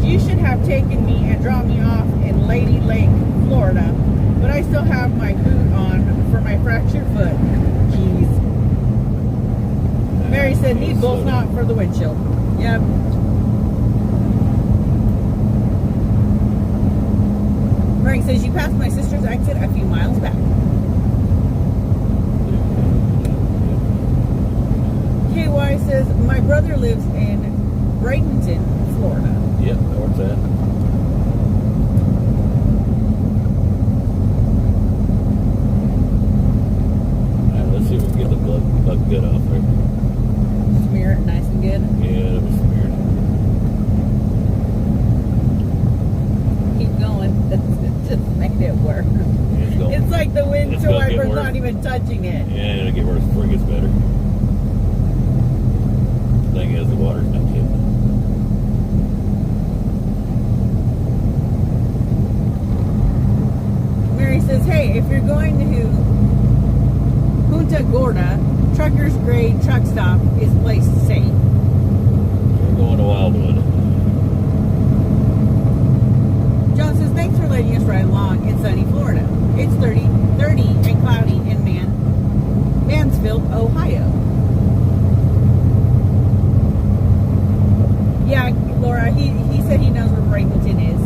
You should have taken me and dropped me off in Lady Lake, Florida, but I still have my boot on for my fractured foot. Jeez. Mary said, need both knot for the windshield. Yep. Frank says, you passed my sister's exit a few miles back. KY says, my brother lives in Bradenton, Florida. Yep, where it's at. Alright, let's see if we can get the bug good off there. Smear it nice and good. Yeah, it'll be smeared. Keep going. It just made it work. It's like the windshield wiper's not even touching it. Yeah, it'll get worse before it gets better. The thing is, the water's not hitting it. Says, hey, if you're going to Punta Gorda, Trucker's Grade Truck Stop is place to stay. We're going to Wildwood. John says, thanks for letting us ride along in sunny Florida. It's 30 and cloudy in Mansfield, Ohio. Yeah, Laura, he said he knows where Bradenton is.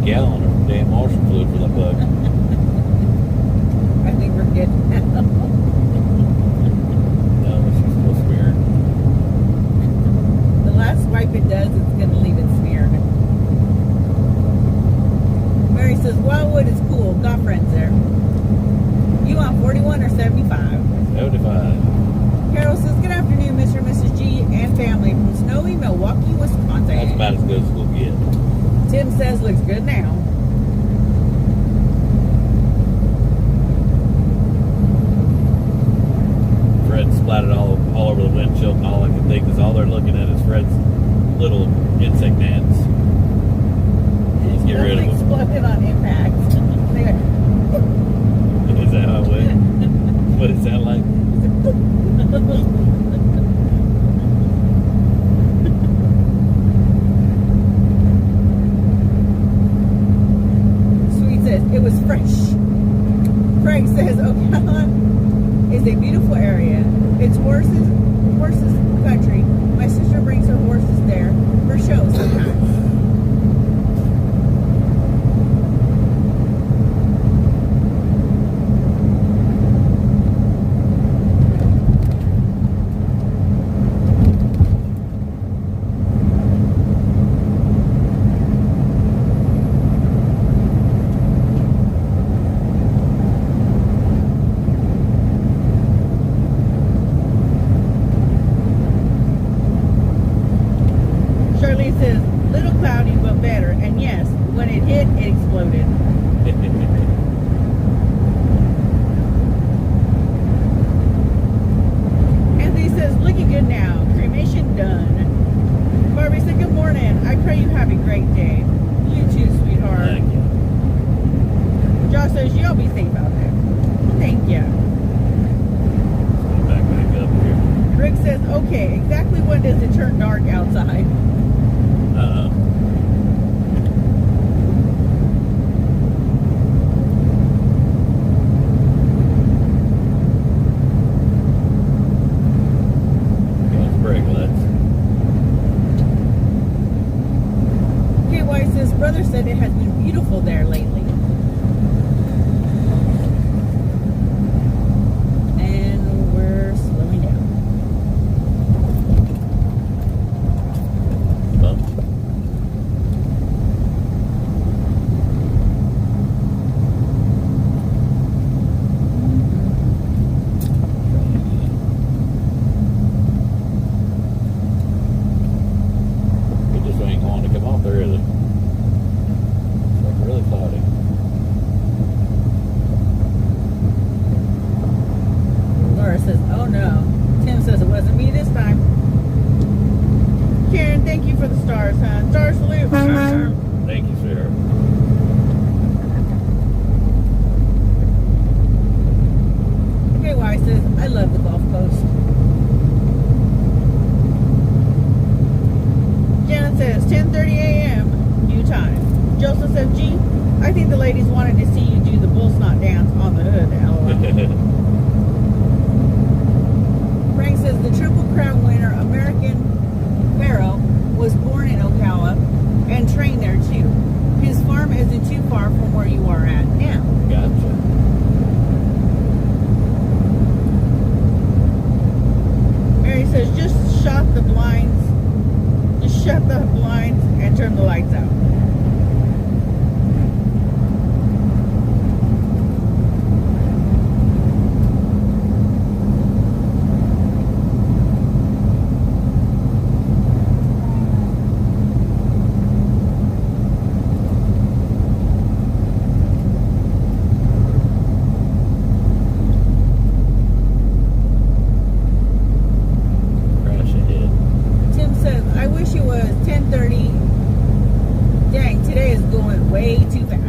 Gallon of damn washing fluid for that bug. I think we're good now. No, she's still smeared. The last wipe it does, it's going to leave it smeared. Mary says, Wildwood is cool. Got friends there. You want 41 or 75? 75. Carol says, good afternoon, Mr. and Mrs. G and family from snowy Milwaukee, Wisconsin. That's about as good as we'll get. Tim says looks good now. Fred splattered all over the windshield, and all I can think is all they're looking at is Fred's little insect ants. Let's get rid of them. Exploded on impact. Is that how it went? What it sound like? It was fresh. Frank says Ocala is a beautiful area. It's horses country. My sister brings her horses there for shows sometimes. Says, little cloudy but better, and yes, when it hit, it exploded. Anthony says, looking good now. Cremation done. Barbie okay, exactly when does it turn dark outside? His brother said it has been beautiful there lately. And we're slowing down. It just ain't going to come off there, is it? Really cloudy. Laura says, oh no. Tim says it wasn't me this time. Karen, thank you for the stars, huh? Star salute. Thank you, sir. KY says, I love the Gulf Coast. Janet says, 10:30 a.m. new time. Joseph said, gee, I think the ladies wanted to see you do the bull snot dance on the hood. LOL. Frank says the Triple Crown winner, American Pharaoh, was born in Ocala and trained there too. His farm isn't too far from where you are at now. Gotcha. Mary says, just shut the blinds and turn the lights out. I wish it was 10:30. Dang, today is going way too fast.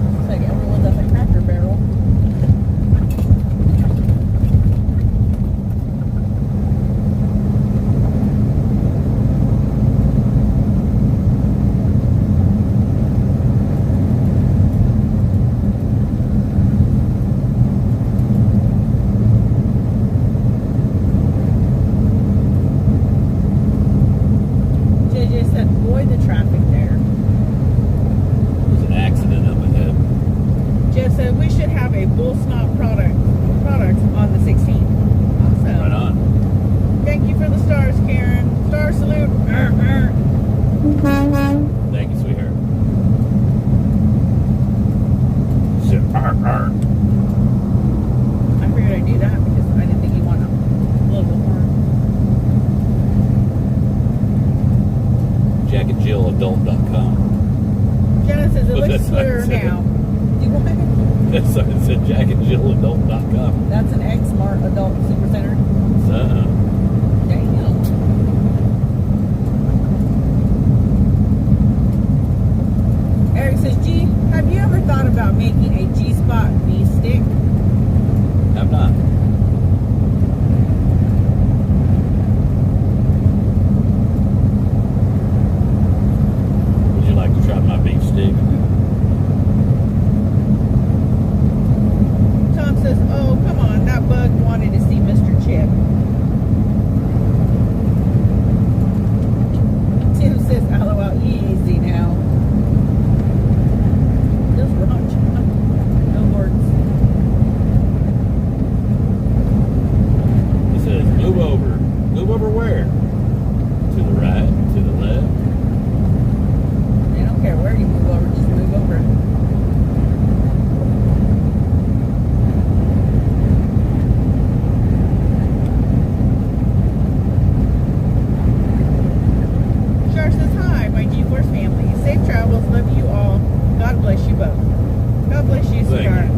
Looks like everyone's at the Cracker Barrel. The traffic there. There's an accident up ahead. Jeff said we should have a bull snot product on the 16th. Awesome. Right on. Thank you for the stars, Karen. Star salute. Thank you, sweetheart. Shit. I figured I'd do that because I didn't think you wanted a little bit more. JackandJillAdult.com. Jenna says it looks clearer now. Do you want it? That's what it said, JackandJillAdult.com. That's an X Smart Adult Supercenter. Uh-huh. Damn. Eric says, gee, have you ever thought about making a G-Spot beef stick? Have not. Would you like to try my beef stick? Tom says, oh, come on, that bug wanted to see Mr. Chip. Tim says, LOL, easy now. Just wrong, John. No words. It says, move over. Move over where? To the right, to the left. They don't care where you move over, just move over. Char says, hi, my G-Force family. Safe travels, love you all. God bless you both. God bless you, Thank sweetheart. you.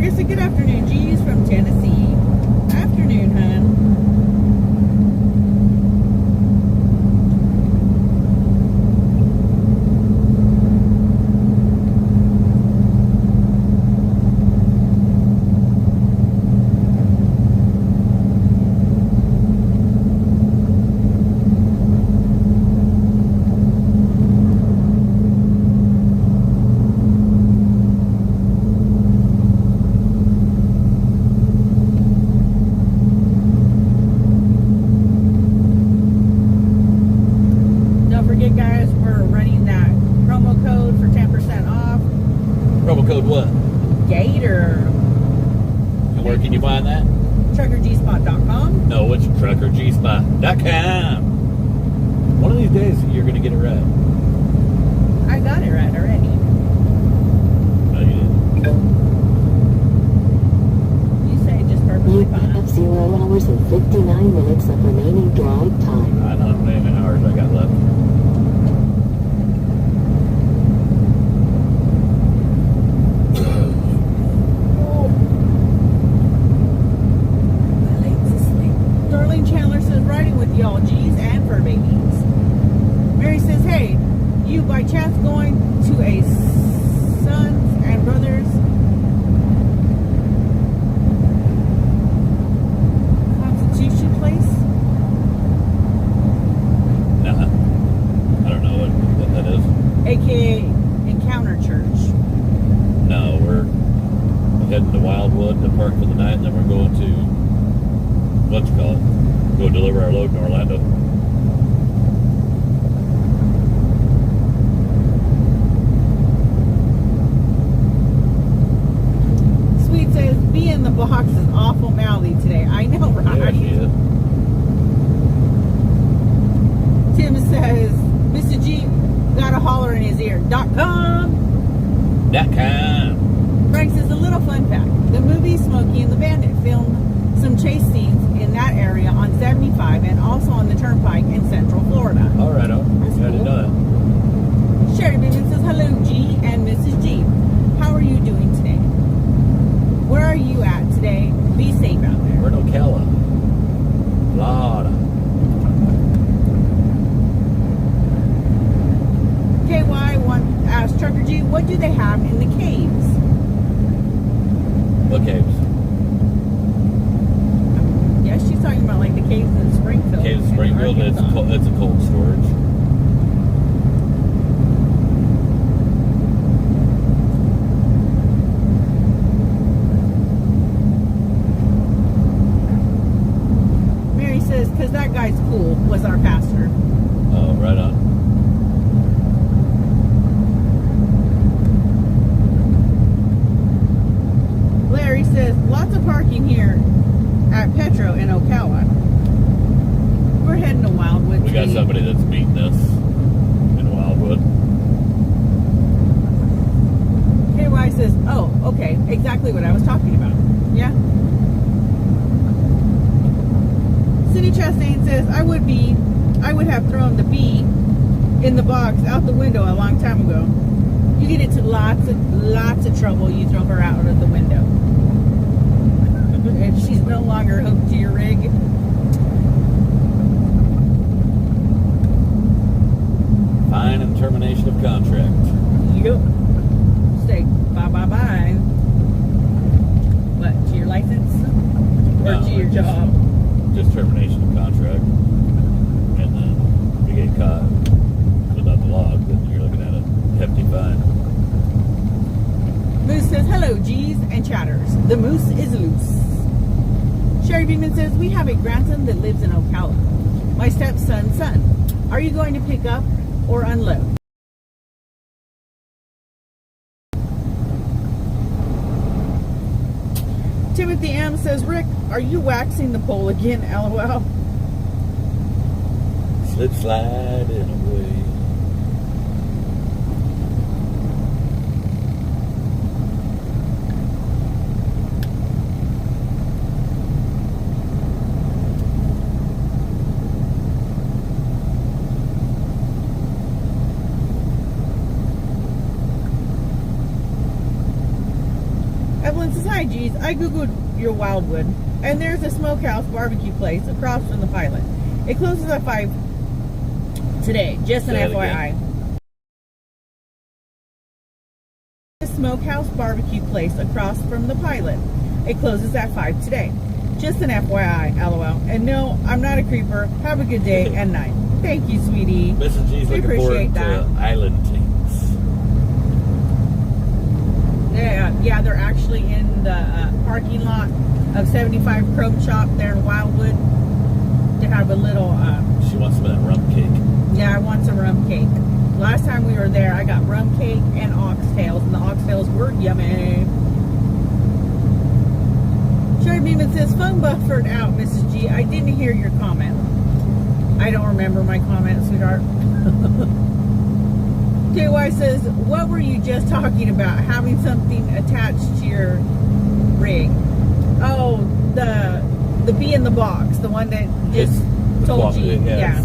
Margaret said, good afternoon, G's from Tennessee. Afternoon, hun. Promo code what? Gator. And where can you find that? TruckerGspot.com. No, it's TruckerGspot.com. One of these days, you're going to get it right. I got it right already. No, you didn't. You say just perfectly You fine. have 0 hours and 59 minutes of remaining drive time. I don't know how many hours I got left. Y'all G's and fur babies. Mary says, hey, you by chance going to a sons and brothers Constitution place? Nah. I don't know what that is. AKA Encounter Church. No, we're heading to Wildwood to park for the night, and then we're going to, what you call it? Go deliver our load in Orlando. Sweet says, be in the box is awful mouthy today. I know, right? Yeah, she is. Tim says, Mr. G got a holler in his ear. .com. Frank says, a little fun fact. The movie Smokey and the Bandit filmed some chase scenes in that area on 75 and also on the Turnpike in Central Florida. All right, That's I didn't cool. know that. Sherry Bivens says, hello, G and Mrs. G. How are you doing today? Where are you at today? Be safe out there. We're in Ocala, Florida. KY asked Trucker G, what do they have in the caves? What caves? Yes, she's talking about like the caves in Springfield. Caves of in Springfield. Arkansas. It's a cold storage. Mary says, because that guy's cool, was our pastor. Oh, right on. Larry says, lots of parking here at Petro in Ocala. We're heading to Wildwood. We got somebody that's meeting us in Wildwood. KY says, oh, okay, exactly what I was talking about. Yeah. City Chastain says, I would have thrown the bee in the box out the window a long time ago. You get into lots of trouble. You throw her out of the window. If she's no longer hooked to your rig. Fine and termination of contract. Yep. Say bye. What, to your license? Or No, to your just- job? Just termination of contract. And then if you get caught without the log, then you're looking at a hefty fine. Moose says, hello, G's and chatters. The moose is loose. Sherry Beeman says, we have a grandson that lives in Ocala. My stepson's son. Are you going to pick up or unload? Timothy M says, Rick, are you waxing the pole again? LOL. Slip slide in a way. Jacqueline says, hi, geez. I Googled your Wildwood, and there's a smokehouse barbecue place across from the Pilot. It closes at 5 today, just an FYI. Smokehouse barbecue place across from the Pilot. It closes at 5 today. Just an FYI, LOL. And no, I'm not a creeper. Have a good day and night. Thank you, sweetie. Mrs. G's We looking forward appreciate that. to island things. Yeah, they're actually in the parking lot of 75 Chrome Shop there in Wildwood to have a little... She wants some of that rum cake. Yeah, I want some rum cake. Last time we were there, I got rum cake and oxtails, and the oxtails were yummy. Sherry Beeman says, phone buffered out, Mrs. G. I didn't hear your comment. I don't remember my comment, sweetheart. KY says, what were you just talking about? Having something attached to your rig. Oh, the bee in the box. The one that just told you. Yeah.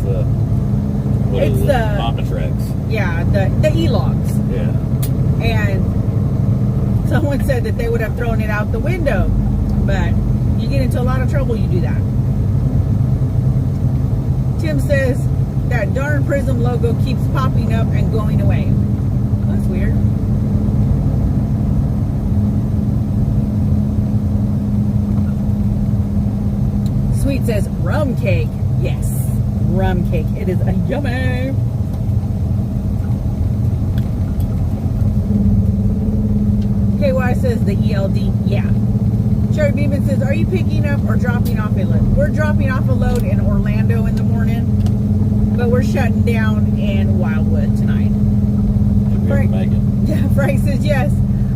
It's the Omnitrax. Yeah, the E-logs. Yeah. And someone said that they would have thrown it out the window. But you get into a lot of trouble, you do that. Tim says that darn Prism logo keeps popping up and going away. That's weird. Sweet says rum cake. Yes, rum cake. It is a yummy. KY says the ELD. Yeah. Sherry Beeman says, are you picking up or dropping off a load? We're dropping off a load in Orlando in the morning, but we're shutting down in Wildwood tonight. Frank says, yes,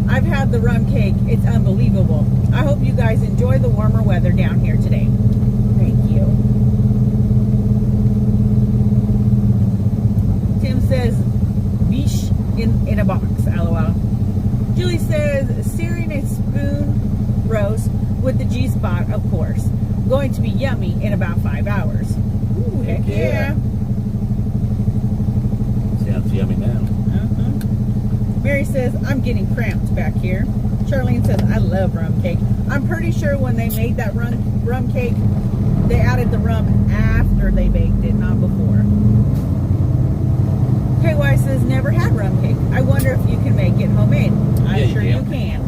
I've had the rum cake. It's unbelievable. I hope you guys enjoy the warmer weather down here today. Thank you. Tim says, bish in a box, LOL. Julie says, searing a spoon roast with the G-spot, of course. Going to be yummy in about 5 hours. Ooh, heck yeah. Sounds yummy now. Mary says, I'm getting cramped back here. Charlene says, I love rum cake. I'm pretty sure when they made that rum cake, they added the rum after they baked it, not before. KY says, never had rum cake. I wonder if you can make it homemade. I'm sure you can.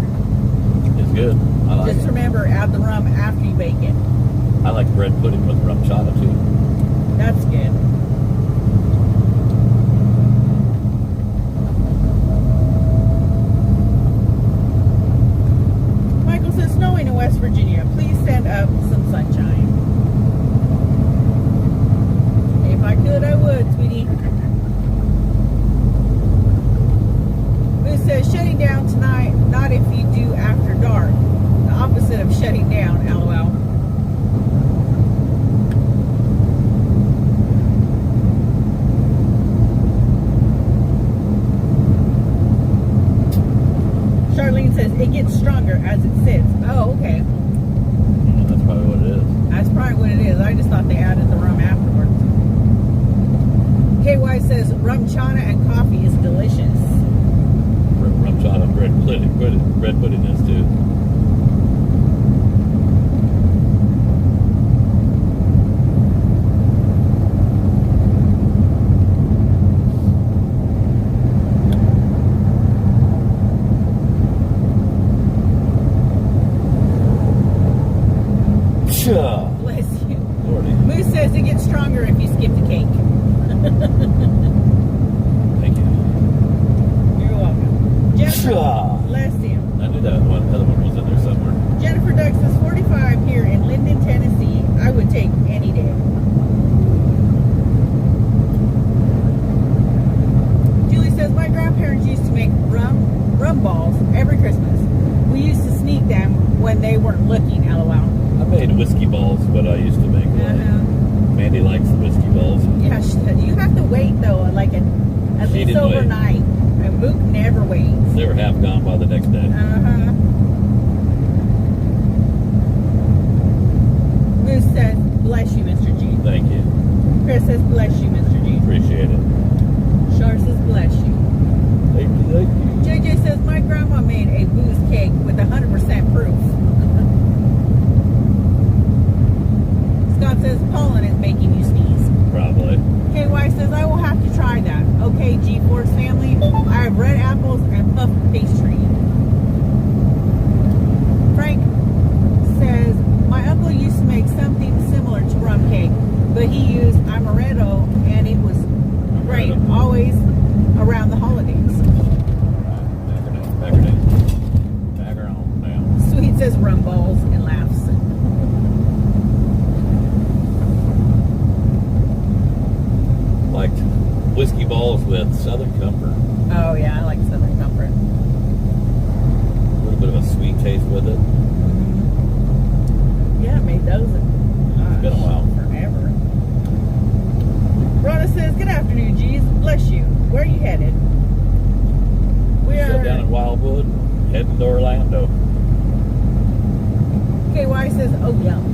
It's good. I like Just it. remember, add the rum after you bake it. I like bread pudding with rum chata too. That's good. Michael says, snowing in West Virginia. Please send up some sunshine. If I could, I would, sweetie. Who says, shutting down tonight, not if you do after dark. The opposite of shutting down, LOL. Charlene says, it gets stronger as it sits. Oh, okay. Yeah, that's probably what it is. That's probably what it is. I just thought they added the rum afterwards. KY says, rum chana and coffee is delicious. Rum chata and bread pudding is too. Bless you. Lordy. Moose says it gets stronger if you skip the cake. Thank you. You're welcome. Jennifer, bless him. I knew that other one was in there somewhere. Jennifer Doug says 45 here in Linden, Tennessee. I would take any day. Julie says my grandparents used to make rum balls every Christmas. We used to sneak them when they weren't looking, LOL. I made whiskey balls, but I used to make Mandy likes the whiskey balls. Yeah, you have to wait though, like at least overnight. And Mook never waits. They were half gone by the next day. Moose says, bless you, Mr. G. Thank you. Chris says, bless you, Mr. G. Appreciate it. Char says, bless you. Thank you. Jake JJ says, my grandma made a booze cake with 100% proof. Scott says, pollen is making you sneeze. Probably. KY says, I will have to try that. Okay, G-Force family, I have red apples and puff pastry. Frank says, my uncle used to make something similar to rum cake, but he used amaretto, and it was great, always around the holidays. Back her on now. Sweet says rum balls and laughs. Liked whiskey balls with Southern Comfort. Oh yeah, I like Southern Comfort. A little bit of a sweet taste with it. Yeah, I made those It's been a while. forever. Rhoda says, good afternoon, G's. Bless you. Where are you headed? We Still are down in Wildwood, heading to Orlando. KY says, oh yum.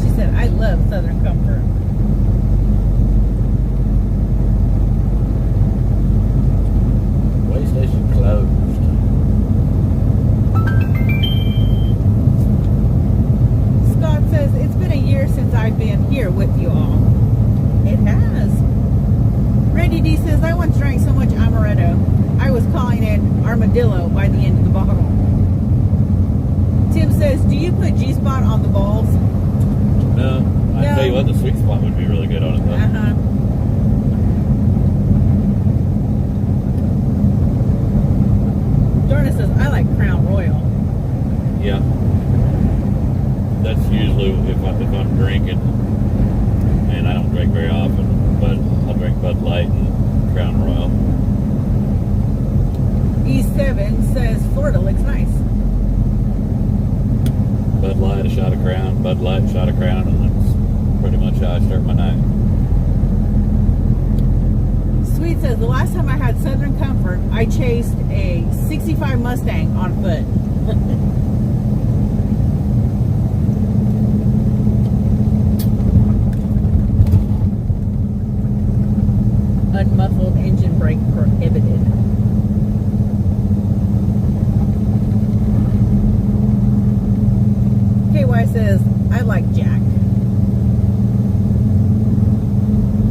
She said, I love Southern Comfort. Way station closed. Scott says, it's been a year since I've been here with you all. It has. Randy D says, I once drank so much amaretto, I was calling it armadillo by the end of the bottle. Tim says, do you put G-spot on the balls? No, I No. tell you what, the sweet spot would be really good on it though. Uh-huh. Dorna says, I like Crown Royal. Yeah. That's usually if I'm drinking, and I don't drink very often, but I'll drink Bud Light and Crown Royal. E7 says, Florida looks nice. Bud Light, a shot of Crown, Bud Light, shot of Crown, and that's pretty much how I start my night. Sweet says, the last time I had Southern Comfort, I chased a 65 Mustang on foot. Unmuffled engine brake prohibited. KY says, I like Jack.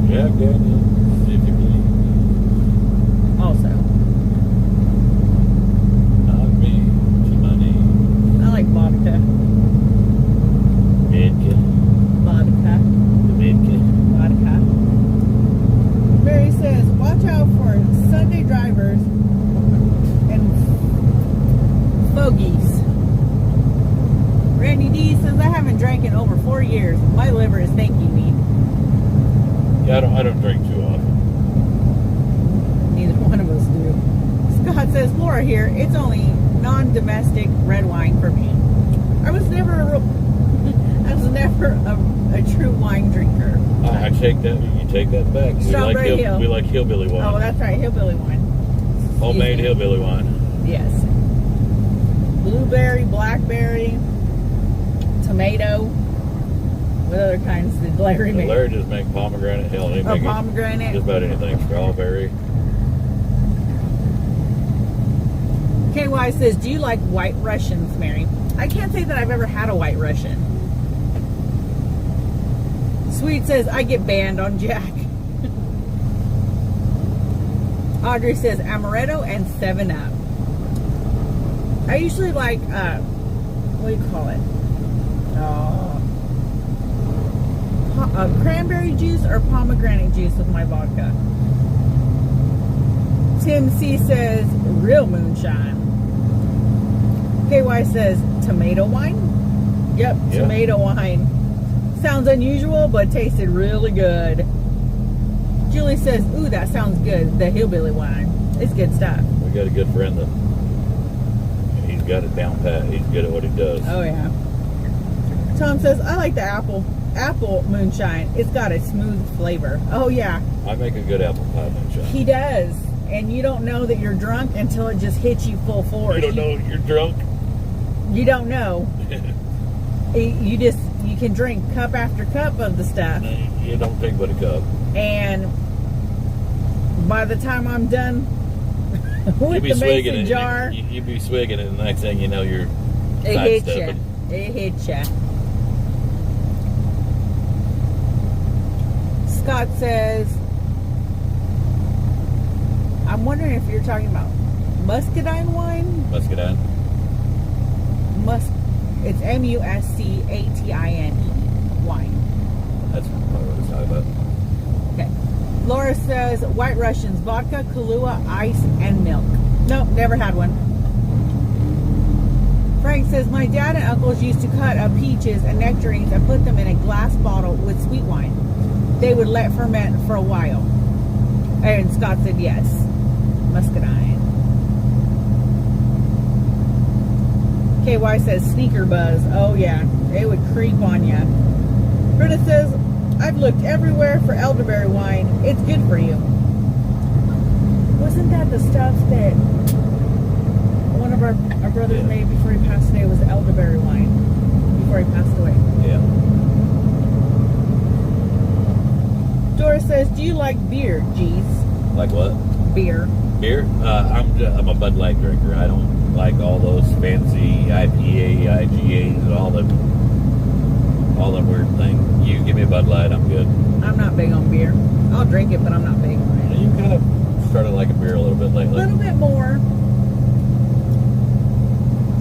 Jack Daniels, if you believe. Also, Not me, to money. I like vodka. Midka, Vodka. the Midka. Vodka. Mary says, watch out for Sunday drivers and fogies. Randy D says, I haven't drank in over 4 years. My liver is thanking me. Yeah, I don't drink too often. Neither one of us do. Scott says, Laura here, it's only non-domestic red wine for me. I was never a true wine drinker. I take that. You take that back. Strawberry Hill. We like hillbilly wine. Oh, that's right, hillbilly wine. Homemade Excuse me. hillbilly wine. Yes. Blueberry, blackberry, tomato. What other kinds did Larry make? Larry just make pomegranate. Hell, they Oh, make pomegranate. just about anything. Strawberry. KY says, do you like White Russians, Mary? I can't say that I've ever had a White Russian. Sweet says, I get banned on Jack. Audrey says, Amaretto and 7-Up. I usually like, what do you call it? Cranberry juice or pomegranate juice with my vodka. Tim C says, real moonshine. KY says, tomato wine? Yep, Yeah. tomato wine. Sounds unusual, but tasted really good. Julie says, ooh, that sounds good. The hillbilly wine. It's good stuff. We got a good friend that he's got it down pat. He's good at what he does. Oh, yeah. Tom says, I like the apple moonshine. It's got a smooth flavor. Oh, yeah. I make a good apple pie moonshine. He does. And you don't know that you're drunk until it just hits you full force. You don't know you're drunk. You don't know. You can drink cup after cup of the stuff, You don't take but a cup. and by the time I'm done You with be the swigging mason it. jar, You be swigging it, and the next thing you know, you're it hits you. sidestepping. It hits you. Scott says, I'm wondering if you're talking about muscadine wine. Muscadine. It's muscatine wine. That's probably what it's talking about. Okay. Laura says White Russians, vodka, Kahlua, ice, and milk. Nope, never had one. Frank says my dad and uncles used to cut up peaches and nectarines and put them in a glass bottle with sweet wine. They would let ferment for a while. And Scott said yes. Muscadine. KY says sneaker buzz. Oh yeah, it would creep on you. Britta says, I've looked everywhere for elderberry wine. It's good for you. Wasn't that the stuff that one of our brothers made before he passed away? Was elderberry wine before he passed away. Yeah. Doris says, do you like beer, G's? Like what? Beer. Beer? I'm a Bud Light drinker. I don't like all those fancy IPA, IGAs, and all them weird things. You give me a Bud Light, I'm good. I'm not big on beer. I'll drink it, but I'm not big on it. You kind of started liking beer a little bit A lately. little bit more.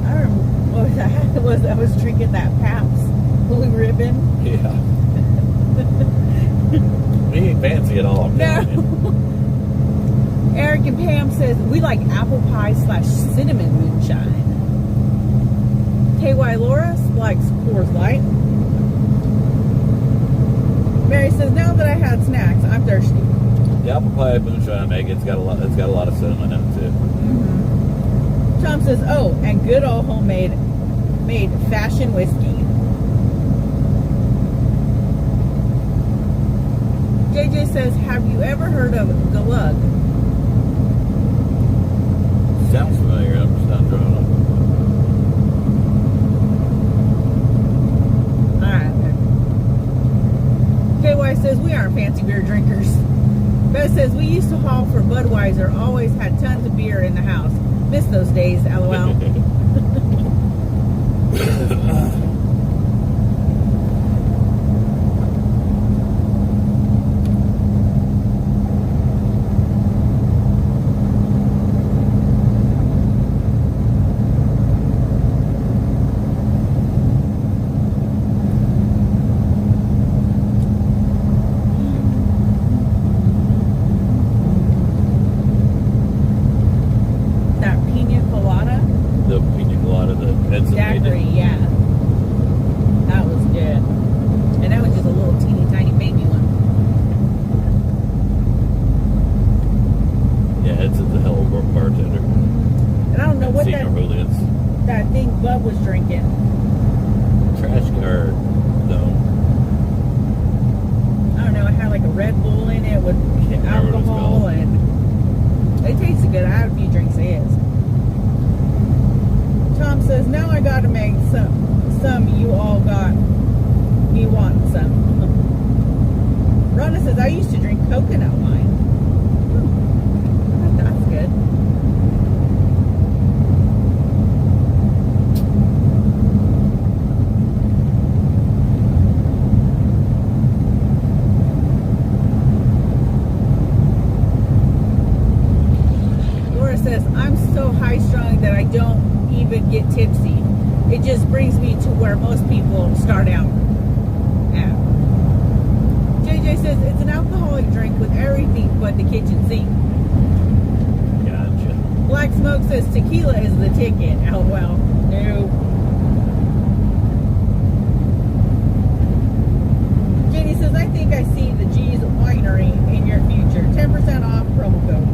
I remember what I was drinking that Pabst Blue Ribbon. Yeah. We ain't fancy at all, I'm telling you. No. Eric and Pam says we like apple pie / cinnamon moonshine. KY Laura likes Coors Light. Mary says now that I had snacks, I'm thirsty. The apple pie moonshine I make, it's got a lot of cinnamon in it too. Mm-hmm. Tom says, oh, and good old homemade fashion whiskey. JJ says, have you ever heard of Glug? Sounds familiar. I'm just not drawing Alright. KY says, we aren't fancy beer drinkers. Beth says, we used to haul for Budweiser, always had tons of beer in the house. Miss those days, LOL. Daiquiri, yeah. That was good. And that was just a little teeny tiny baby one. Yeah, it's a hell of a bartender. And I don't know what that thing Bub was drinking. Trash or no. I don't know, it had like a Red Bull in it with alcohol and it tasted good. I had a few drinks of his. Tom says, now I gotta make some you all got me wanting some. Rhonda says, I used to drink coconut wine. That's good. Laura says, I'm so high strung that I don't even get tipsy. It just brings me to where most people start out at. JJ says it's an alcoholic drink with everything but the kitchen sink. Gotcha. Black Smoke says tequila is the ticket. Oh well, no. Jenny says I think I see the G's Winery in your future. 10% off promo code.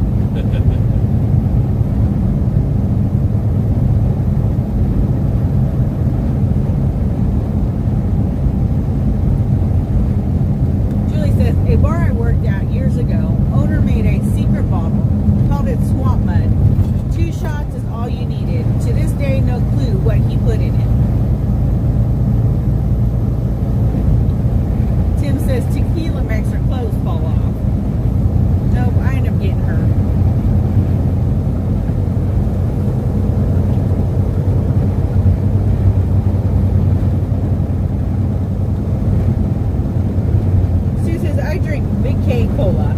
A bar I worked at years ago, owner made a secret bottle, called it Swamp Mud. 2 shots is all you needed. To this day, no clue what he put in it. I drink Big K Cola.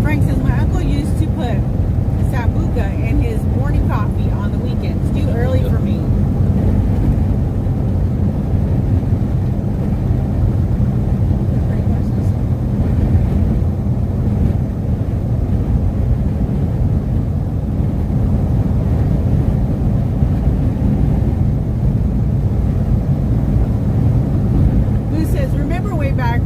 Frank says, my uncle used to put Sambuca in his morning coffee on the weekends. Too early for me. Lou says, remember way back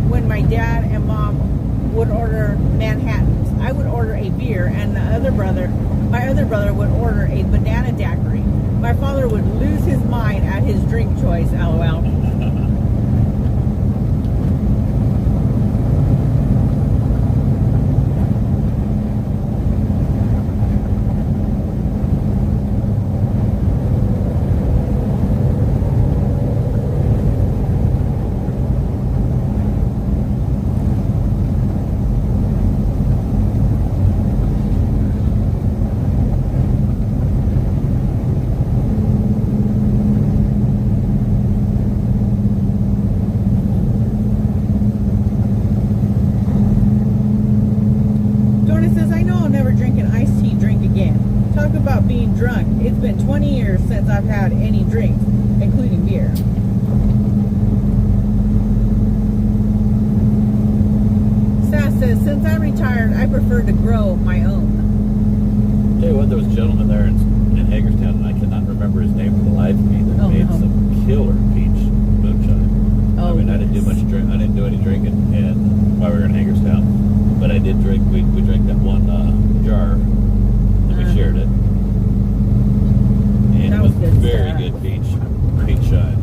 when my dad and mom would order Manhattans? I would order a beer, and my other brother would order a banana daiquiri. My father would lose his mind at his drink choice, LOL. Talk about being drunk. It's been 20 years since I've had any drinks, including beer. Sass says, since I'm retired, I prefer to grow my own. Tell you what, there was a gentleman there in Hagerstown, and I cannot remember his name for the life of me, that made some killer peach moonshine. I mean, I didn't do much drink. I didn't do any drinking while we were in Hagerstown, but I did drink. We drank that one jar. We shared it, and it was very good peach shine.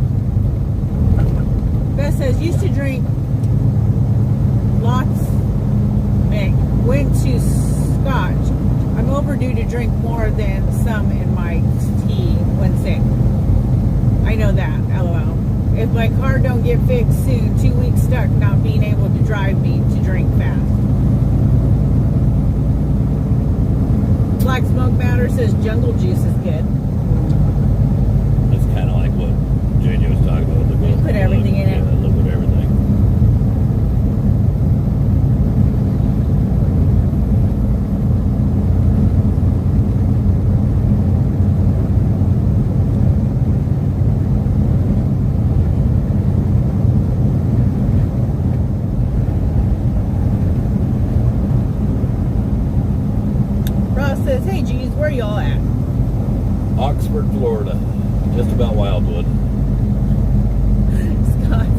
Beth says, used to drink lots, went to Scotch. I'm overdue to drink more than some in my tea when sick. I know that, LOL. If my car don't get fixed soon, 2 weeks stuck not being able to drive me to drink fast. Black Smoke Matter says jungle juice is good. That's kind of like what JJ was talking about. You put everything in it. Yeah, a little bit of everything. Says, hey geez, where y'all at? Oxford, Florida. Just about Wildwood. Scott.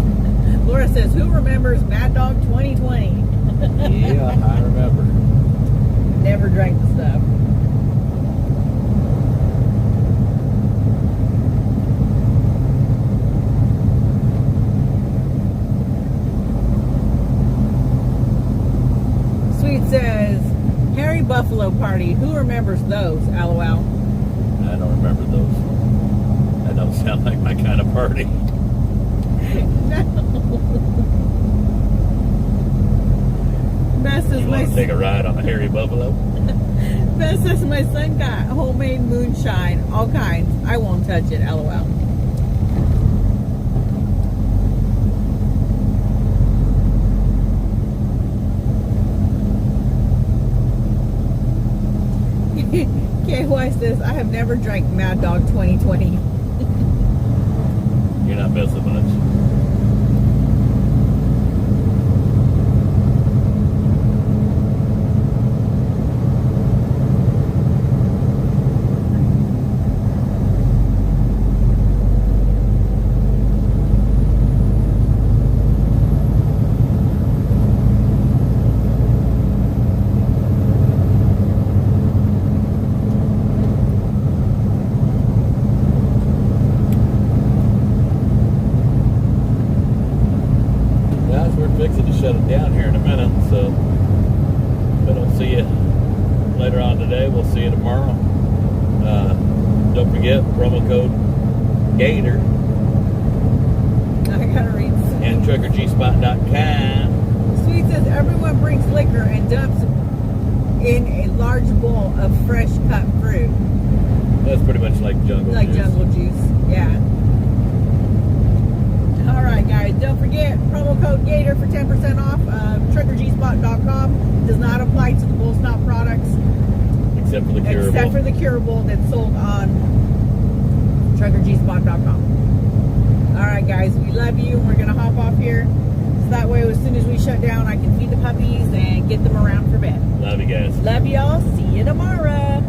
Laura says, who remembers Mad Dog 2020? Yeah, I remember. Never drank the stuff. Sweet says, Harry Buffalo Party. Who remembers those? LOL. I don't remember those. That don't sound like my kind of party. No. Best says You want to take a ride on the Harry Buffalo? Best says my son got homemade moonshine, all kinds. I won't touch it. LOL. KY says, I have never drank Mad Dog 2020. You're not messing with it. Fixing to shut it down here in a minute, so if I don't see you later on today, we'll see you tomorrow. Don't forget, promo code GATOR I gotta read some. and truckergspot.com. Sweet says everyone brings liquor and dumps in a large bowl of fresh cut fruit. That's pretty much like jungle juice. Like jungle juice, yeah. All right. don't forget, promo code GATOR for 10% off. TruckerGspot.com does not apply to the bull snot products. Except for the curable. Except for the curable that's sold on TruckerGspot.com. Alright guys, we love you. We're going to hop off here. So that way, as soon as we shut down, I can feed the puppies and get them around for bed. Love you guys. Love y'all. See you tomorrow.